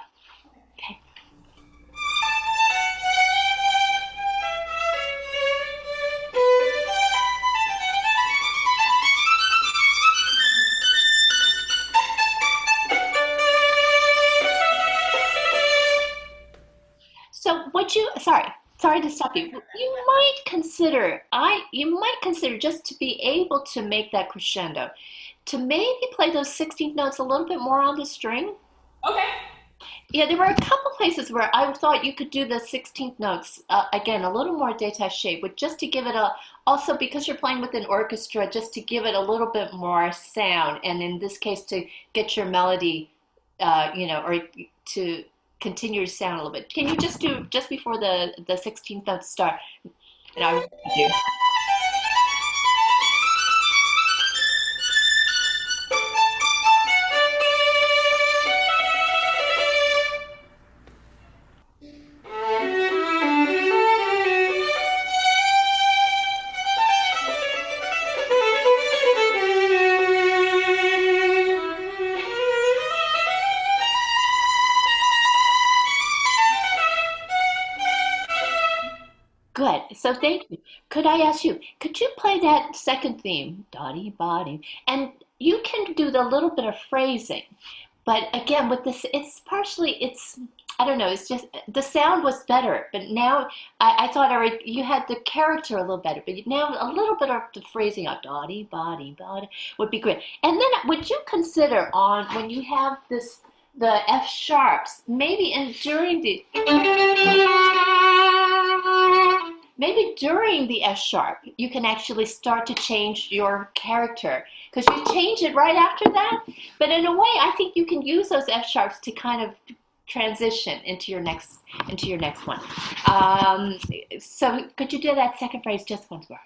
Okay. So would you, sorry to stop you. You might consider you might consider just to be able to make that crescendo, to maybe play those 16th notes a little bit more on the string. Okay. Yeah, there were a couple places where I thought you could do the 16th notes, again, a little more détaché, but just to give it also because you're playing with an orchestra, just to give it a little bit more sound, and in this case, to get your melody, or to continue to sound a little bit. Can you just do, just before the 16th notes start, and I will do. Good. So thank you. Could I ask you, could you play that second theme, dotty body, and you can do the little bit of phrasing, but again with this, it's I don't know. It's just the sound was better, but now I thought you had the character a little better, but now a little bit of the phrasing of dotty body body would be great. And then would you consider on when you have the F sharps, maybe during the F sharp, you can actually start to change your character, because you change it right after that. But in a way, I think you can use those F sharps to kind of transition into your next one. So could you do that second phrase just once more?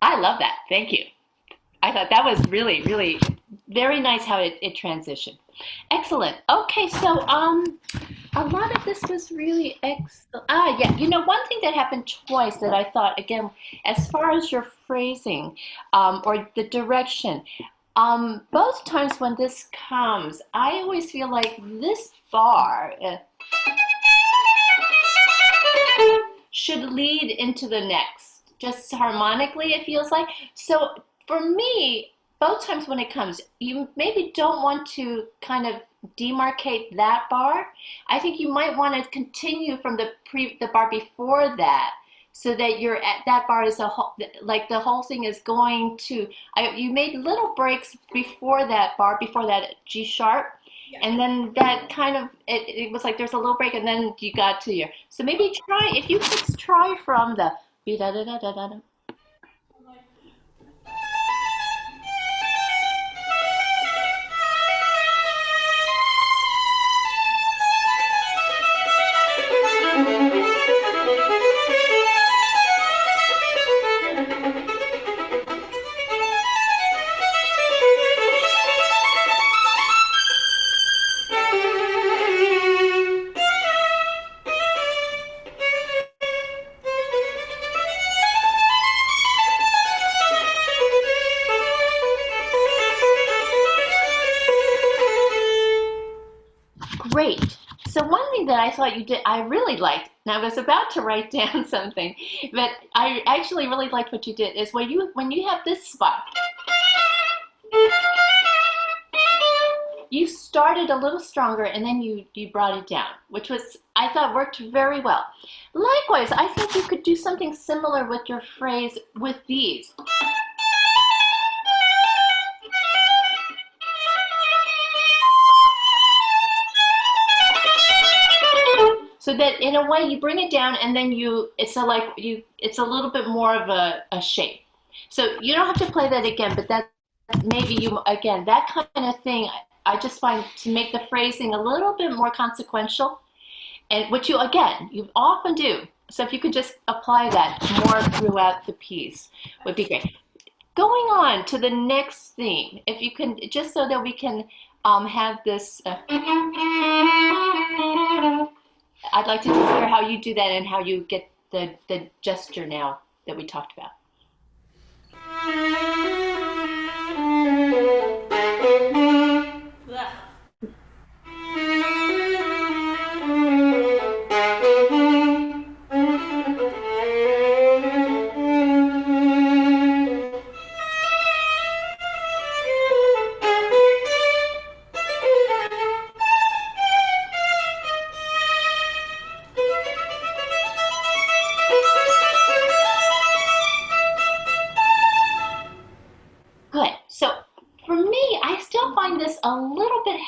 I love that. Thank you. I thought that was really, really very nice how it transitioned. Excellent. Okay, so a lot of this was really excellent. Yeah, one thing that happened twice that I thought, again, as far as your phrasing or the direction, both times when this comes, I always feel like this bar should lead into the next, just harmonically, it feels like. So for me, both times when it comes, you maybe don't want to kind of demarcate that bar. I think you might want to continue from the bar before that, so that you're at that bar is like the whole thing is going to. You made little breaks before that bar, before that G sharp, yeah. And then that kind of it was like there's a little break, and then you got to your. So maybe try, if you could try from the be da da da da da. Great. So one thing that I thought you did, I really liked, and I was about to write down something, but I actually really liked what you did, is when you have this spot, you started a little stronger and then you brought it down, which was, I thought, worked very well. Likewise, I think you could do something similar with your phrase with these. So that in a way you bring it down and then it's a little bit more of a shape. So you don't have to play that again, but that maybe that kind of thing, I just find to make the phrasing a little bit more consequential, and which you often do. So if you could just apply that more throughout the piece would be great. Going on to the next theme, if you can, just so that we can have this. I'd like to just hear how you do that and how you get the gesture now that we talked about.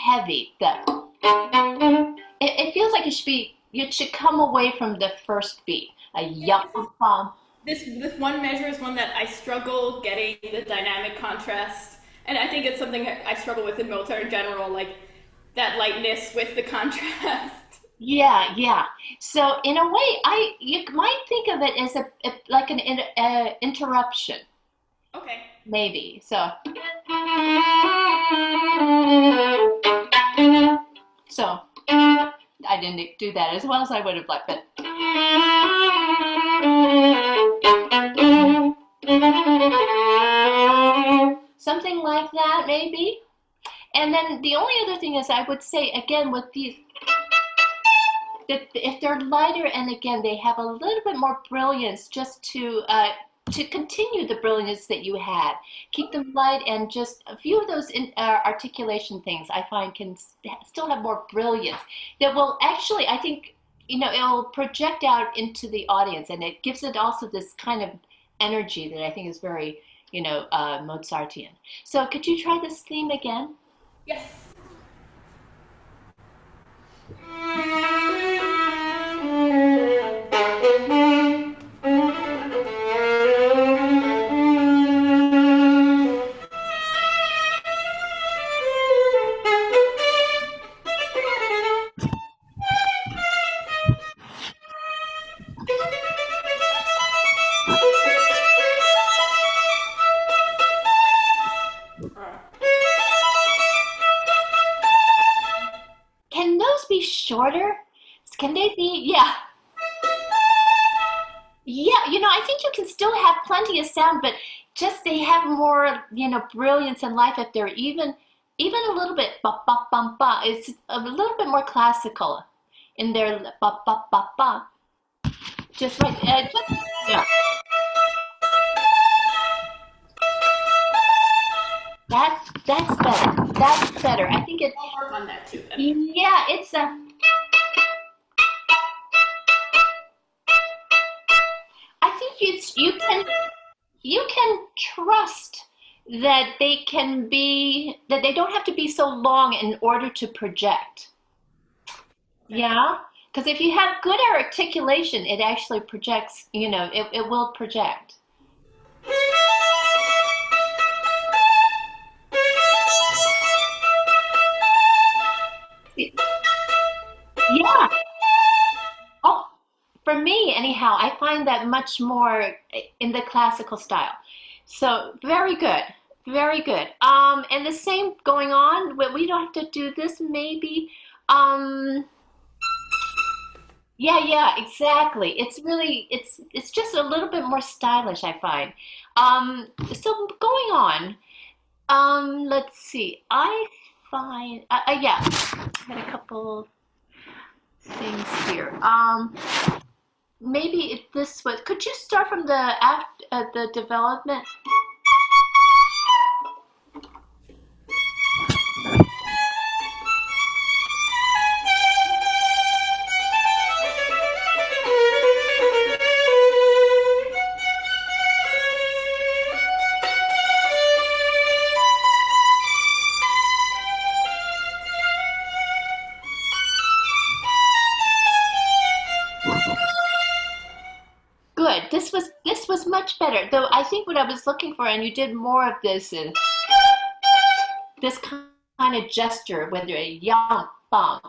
heavy. It feels like it should come away from the first beat. A yum bum. This one measure is one that I struggle getting the dynamic contrast, and I think it's something I struggle with in Mozart in general, like that lightness with the contrast. Yeah, yeah. So in a way, you might think of it as like an interruption, Okay. maybe. So I didn't do that as well as I would have liked, but something like that, maybe. And then the only other thing is, I would say again with these, that if they're lighter and again they have a little bit more brilliance, just to continue the brilliance that you had, keep them light, and just a few of those articulation things I find can still have more brilliance that will actually, I think, it'll project out into the audience, and it gives it also this kind of energy that I think is very, Mozartian. So could you try this theme again? Yes. Can those be shorter? Can they be? Yeah. Yeah, I think you can still have plenty of sound, but just they have more, brilliance and life if they're even a little bit ba ba bum ba. It's a little bit more classical in their ba ba ba ba. Just like yeah. That's better. That's better. I think it. I'll work on that too. Then. Yeah, it's a. I think you can trust that they don't have to be so long in order to project. Yeah, because if you have good articulation, it actually projects. It will project. Yeah. Oh, for me, anyhow, I find that much more in the classical style. So very good, very good. And the same going on. We don't have to do this, maybe. Yeah, exactly. It's really, it's just a little bit more stylish, I find. So going on. Let's see. I find, yeah, I had a couple things here. Maybe if this was, could you start from the development? Good. This was much better. Though I think what I was looking for, and you did more of this, is this kind of gesture, whether a yum, bum,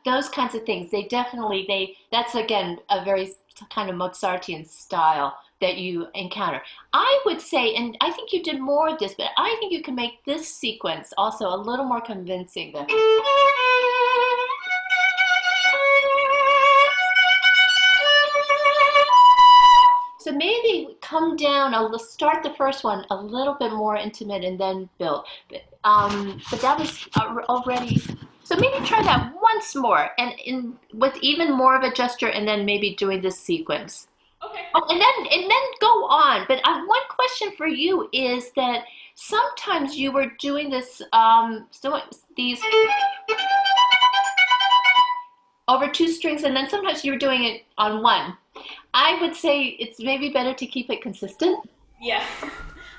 those kinds of things. That's again a very kind of Mozartian style that you encounter. I would say, and I think you did more of this, but I think you can make this sequence also a little more convincing. So maybe come down, start the first one a little bit more intimate and then build. But that was already, so maybe try that once more and with even more of a gesture, and then maybe doing this sequence. Okay. Oh, and then go on. But one question for you is that sometimes you were doing this, these over two strings, and then sometimes you were doing it on one. I would say it's maybe better to keep it consistent. Yeah.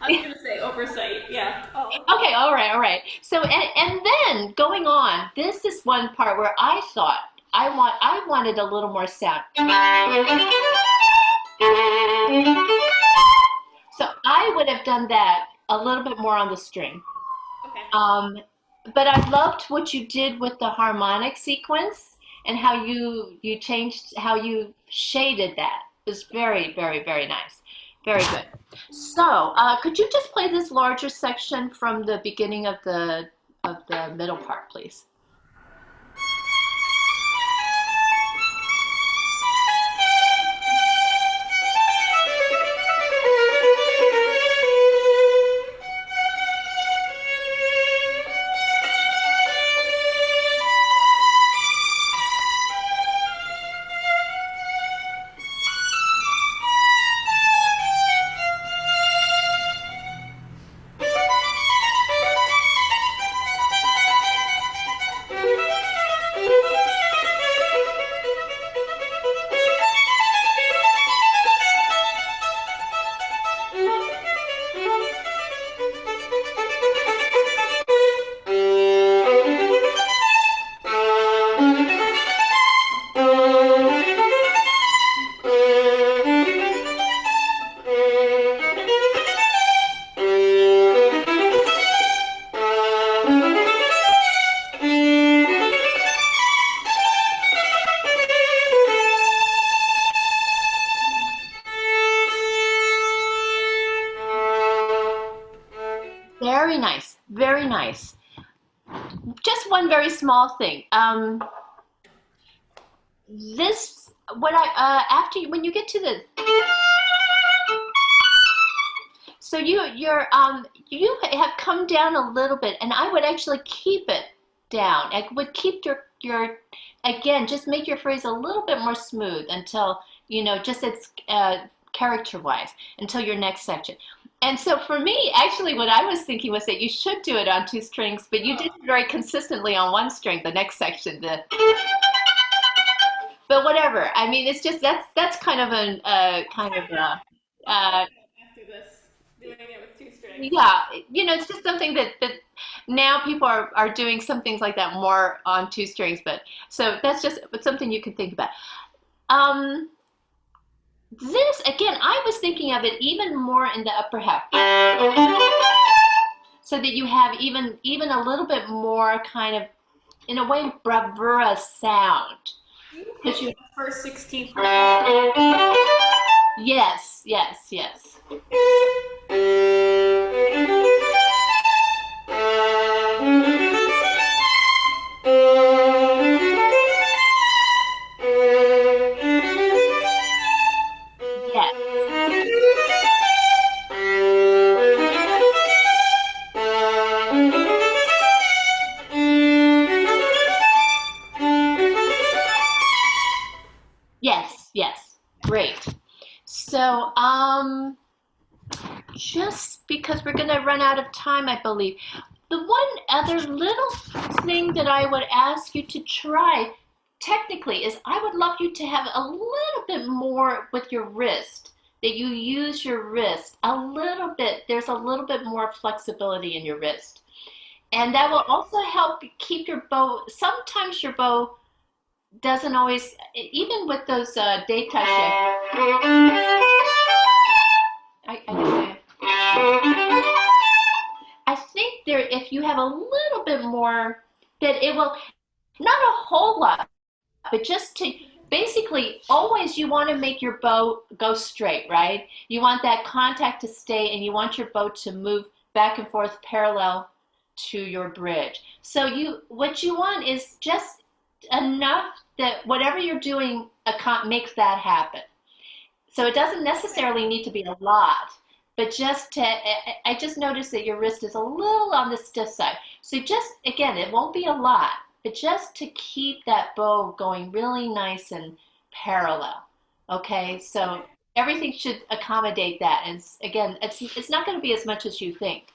I was gonna say oversight. Yeah. Oh. Okay, all right, all right. So and then going on, this is one part where I thought I wanted a little more sound. So I would have done that a little bit more on the string. Okay. But I loved what you did with the harmonic sequence and how you changed how you shaded that. It was very, very, very nice. Very good. So, could you just play this larger section from the beginning of the middle part, please? Very nice, very nice. Just one very small thing. This what I after when you get to the so you have come down a little bit, and I would actually keep it down. I would keep your again, just make your phrase a little bit more smooth until just it's character wise until your next section. And so for me, actually, what I was thinking was that you should do it on two strings, but you did it very consistently on one string. The next section, but whatever. I mean, it's just that's kind of After this, doing it with two strings. yeah. It's just something that now people are doing some things like that more on two strings. But so that's just something you can think about. This, again, I was thinking of it even more in the upper half. So that you have even a little bit more kind of, in a way, bravura sound. Because you First 16th. Yes, yes, yes. Yes, yes, great. So, just because we're going to run out of time, I believe. The one other little thing that I would ask you to try, technically, is I would love you to have a little bit more with your wrist, that you use your wrist a little bit. There's a little bit more flexibility in your wrist. And that will also help keep your bow. Sometimes your bow doesn't always, even with those détachés. I think there, if you have a little bit more, that it will, not a whole lot, but just to, basically, always you want to make your bow go straight, right? You want that contact to stay, and you want your bow to move back and forth parallel to your bridge. So what you want is just enough that whatever you're doing makes that happen. So it doesn't necessarily need to be a lot, but just I just noticed that your wrist is a little on the stiff side. So just, again, it won't be a lot, but just to keep that bow going really nice and parallel. Okay, so everything should accommodate that. And again, it's not going to be as much as you think.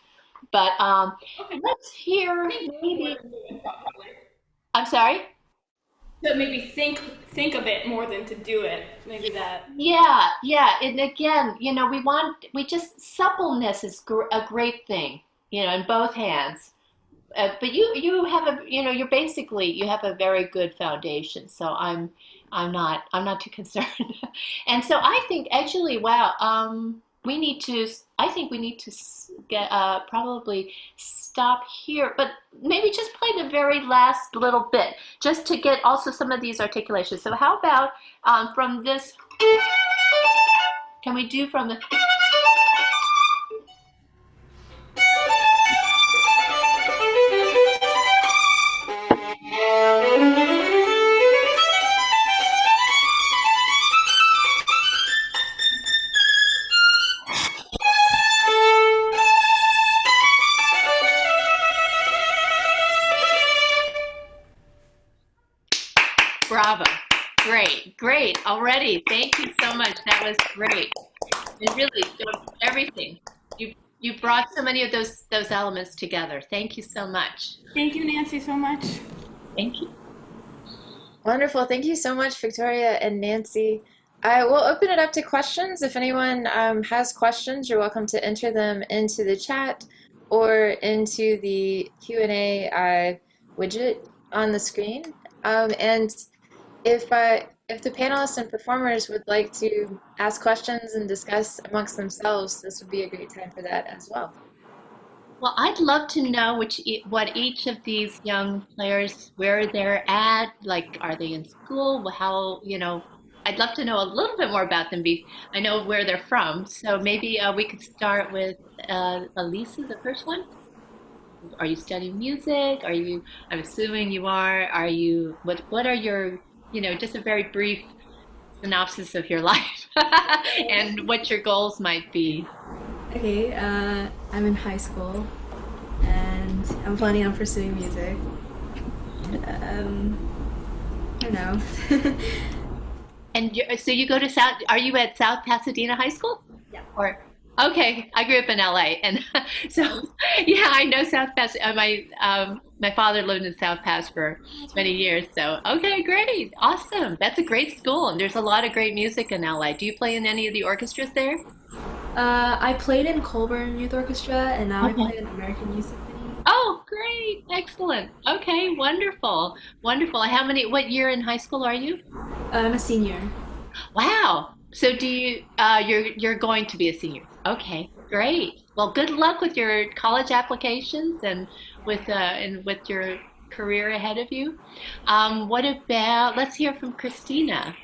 But let's hear maybe. I'm sorry? to maybe think of it more than to do it. Maybe that. Yeah, yeah. And again, we just suppleness is a great thing, in both hands. But you have you're basically you have a very good foundation. So I'm not too concerned. And so I think actually, wow, we need to. I think we need to get probably stop here, but maybe just play the very last little bit just to get also some of these articulations. So how about from this? Can we do from the? Bravo. Great, great. Already. Thank you so much. That was great. And really, everything. You brought so many of those elements together. Thank you so much. Thank you, Nancy, so much. Thank you. Wonderful. Thank you so much, Victoria and Nancy. I will open it up to questions. If anyone has questions, you're welcome to enter them into the chat or into the Q&A widget on the screen. And if the panelists and performers would like to ask questions and discuss amongst themselves, this would be a great time for that as well. Well, I'd love to know what each of these young players, where they're at, like, are they in school? How, I'd love to know a little bit more about them. I know where they're from, so maybe we could start with Elisa, the first one. Are you studying music? I'm assuming you are. What are your, just a very brief synopsis of your life and what your goals might be? Okay, I'm in high school and I'm planning on pursuing music. I don't know. And so you go to are you at South Pasadena High School? Yeah. Okay, I grew up in LA, and so yeah, I know South Pass. My father lived in South Pass for many years, so okay, great, awesome. That's a great school, and there's a lot of great music in LA. Do you play in any of the orchestras there? I played in Colburn Youth Orchestra and now Okay. I play in American Youth Symphony. Oh, great, excellent. Okay, wonderful, wonderful. What year in high school are you? I'm a senior. Wow. So do you you're going to be a senior? Okay, great. Well, good luck with your college applications and with your career ahead of you. What about, let's hear from Christina.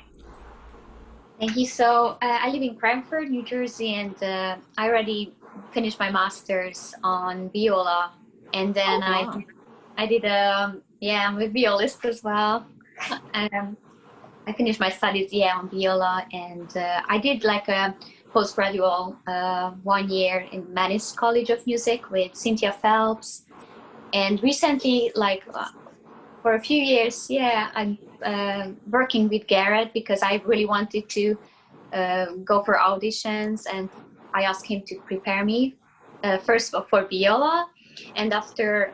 Thank you. So I live in Cranford, New Jersey, and I already finished my master's on viola, and then Wow. I did I'm a violist as well. I finished my studies on viola, and I did like a postgraduate 1 year in Mannes College of Music with Cynthia Phelps, and recently for a few years I'm working with Garrett because I really wanted to go for auditions, and I asked him to prepare me first for viola, and after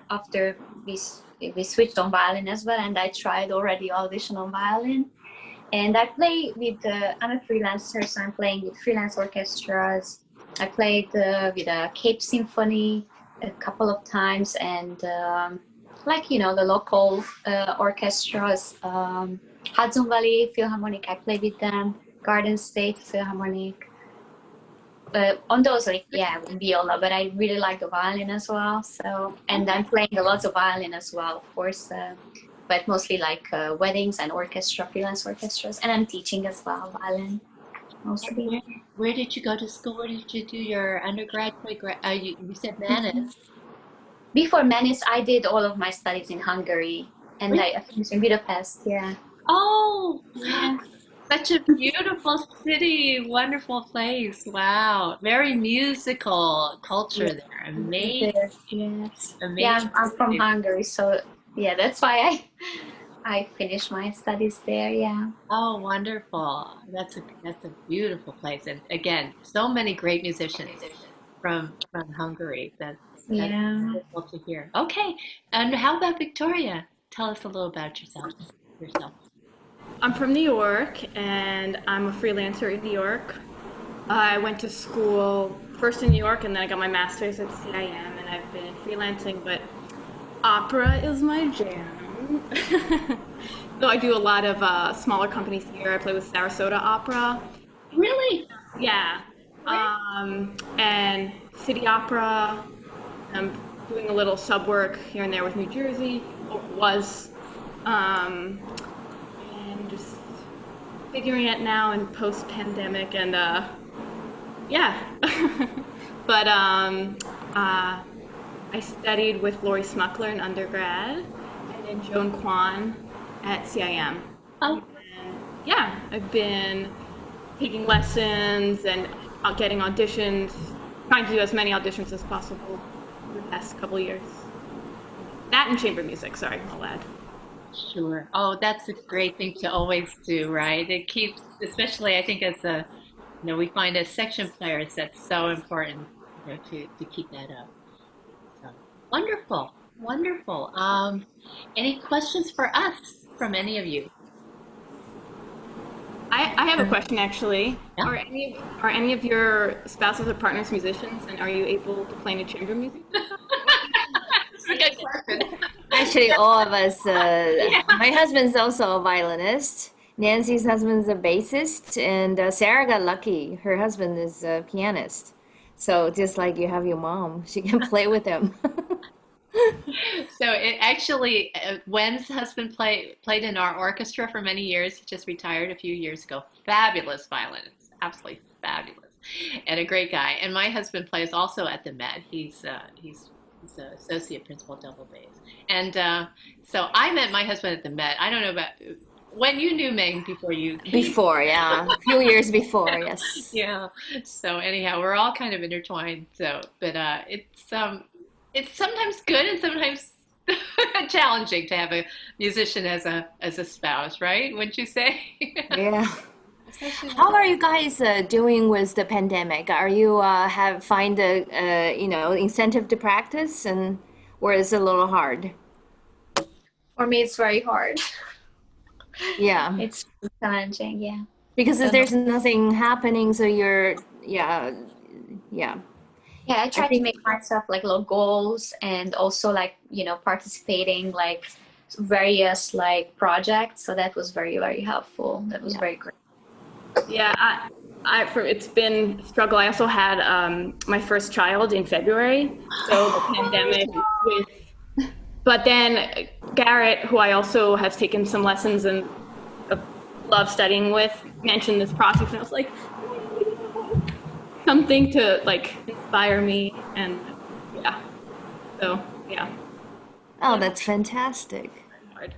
we switched on violin as well, and I tried already audition on violin. And I play with, I'm a freelancer, so I'm playing with freelance orchestras. I played with a Cape Symphony a couple of times, and the local orchestras, Hudson Valley Philharmonic, I play with them, Garden State Philharmonic. On those, viola, but I really like the violin as well. So, and I'm playing a lot of violin as well, of course. But mostly weddings and freelance orchestras, and I'm teaching as well, violin, mostly. Where did you go to school? Where did you do your undergraduate? You said Mannes. Before Mannes, I did all of my studies in Hungary, and Really? I finished in Budapest. Yeah. Oh, Yeah. such a beautiful city, wonderful place. Wow, very musical culture there. Amazing. Yes. Amazing. Yeah, I'm from Hungary, so yeah, that's why I finished my studies there. Yeah. Oh, wonderful. That's a beautiful place. And again, so many great musicians from Hungary. That's Yeah. wonderful to hear. Okay. And how about Victoria? Tell us a little about yourself. I'm from New York, and I'm a freelancer in New York. I went to school first in New York, and then I got my master's at CIM, and I've been freelancing, but opera is my jam. So I do a lot of smaller companies here. I play with Sarasota Opera. Really? Yeah. And City Opera. I'm doing a little sub work here and there with New Jersey, or was. And just figuring it now in post-pandemic, and yeah. But I studied with Lori Smuckler in undergrad, and then Joan Kwan at CIM. Oh. And yeah, I've been taking lessons and getting auditions, trying to do as many auditions as possible for the past couple of years. That and chamber music, sorry, I'll add. Sure. Oh, that's a great thing to always do, right? It keeps, especially I think as a, we find as section players, that's so important, to keep that up. So, wonderful, wonderful. Any questions for us from any of you? I have a question actually. Yeah. Are any of your spouses or partners musicians, and are you able to play any chamber music? That's a good question. Actually, all of us. My husband's also a violinist. Nancy's husband's a bassist, and Sarah got lucky. Her husband is a pianist. So just like you have your mom, she can play with him. So it actually, Wen's husband played in our orchestra for many years. He just retired a few years ago. Fabulous violinist, absolutely fabulous, and a great guy. And my husband plays also at the MET. He's an associate principal double bass. And so I met my husband at the MET. I don't know about when you knew Meg before you came. Before, yeah, a few years before, yes. Yeah. So anyhow, we're all kind of intertwined. So, but it's sometimes good and sometimes challenging to have a musician as a spouse, right? Wouldn't you say? Yeah. How are you guys doing with the pandemic? Are you find a incentive to practice, and or is it a little hard? For me, it's very hard. Yeah, It's challenging, yeah. because there's nothing happening, so you're yeah. Yeah, I try to make myself like little goals, and also like, participating like various like projects. So that was very, very helpful. That was very great. Yeah, it's been a struggle. I also had my first child in February, so the pandemic but then Garrett, who I also have taken some lessons and love studying with, mentioned this process, and I was like, something to like inspire me, and yeah, so yeah. Oh, that's fantastic. Hard.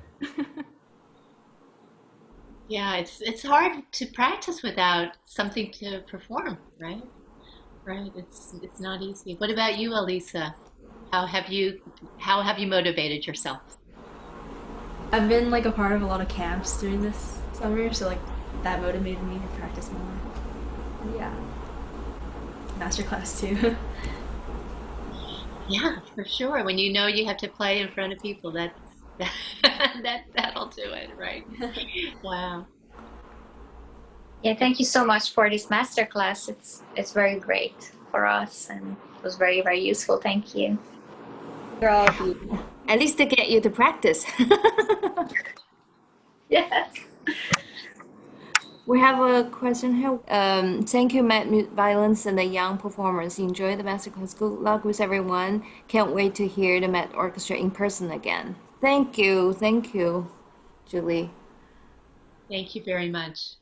Yeah, it's hard to practice without something to perform, right? Right. It's not easy. What about you, Elisa? How have you motivated yourself? I've been like a part of a lot of camps during this summer, so like that motivated me to practice more. Yeah. Masterclass too. Yeah, for sure. When you know you have to play in front of people, that'll do it, right? Wow. Yeah, thank you so much for this masterclass. It's very great for us, and it was very, very useful. Thank you. At least to get you to practice. Yes. We have a question here. Thank you, MET Violins and the young performers. Enjoy the masterclass. Good luck with everyone. Can't wait to hear the MET Orchestra in person again. Thank you, Julie. Thank you very much.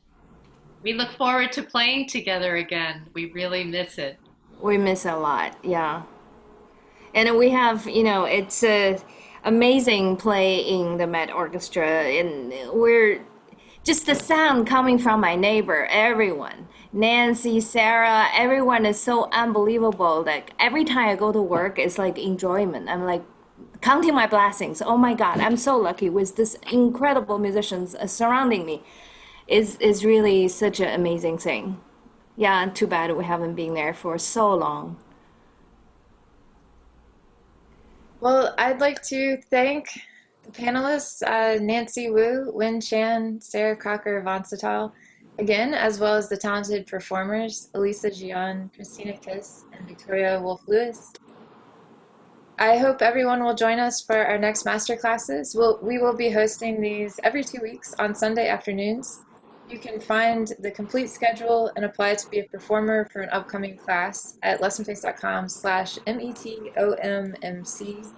We look forward to playing together again. We really miss it. We miss a lot, yeah. And we have, it's amazing playing the MET Orchestra, and we're just the sound coming from my neighbor, everyone. Nancy, Sarah, everyone is so unbelievable. Like every time I go to work, it's like enjoyment. I'm like counting my blessings. Oh my God, I'm so lucky with this incredible musicians surrounding me. Is really such an amazing thing. Yeah, too bad we haven't been there for so long. Well, I'd like to thank The panelists, Nancy Wu, Win Chan, Sarah Crocker Vonsatal, again, as well as the talented performers, Elisa Gian, Christina Kiss, and Victoria Wolf-Lewis. I hope everyone will join us for our next masterclasses. We will be hosting these every 2 weeks on Sunday afternoons. You can find the complete schedule and apply to be a performer for an upcoming class at lessonface.com/METOMMC.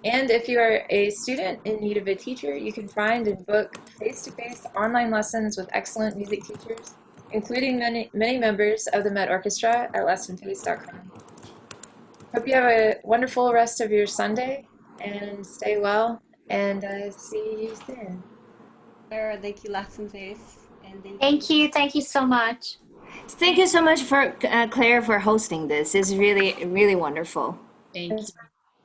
And if you are a student in need of a teacher, you can find and book face-to-face online lessons with excellent music teachers, including many members of the MET Orchestra at lessonface.com. Hope you have a wonderful rest of your Sunday and stay well, and see you soon. Sarah, thank you, Lessonface. And Thank you so much. Thank you so much for Claire for hosting this. It's really, really wonderful. Thank you. It's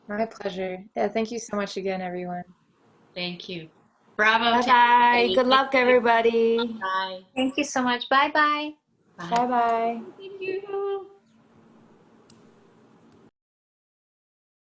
my pleasure. Yeah, thank you so much again, everyone. Thank you. Bravo. Bye-bye. Good luck, everybody. Bye. Thank you so much. Bye-bye. Bye-bye. Thank you.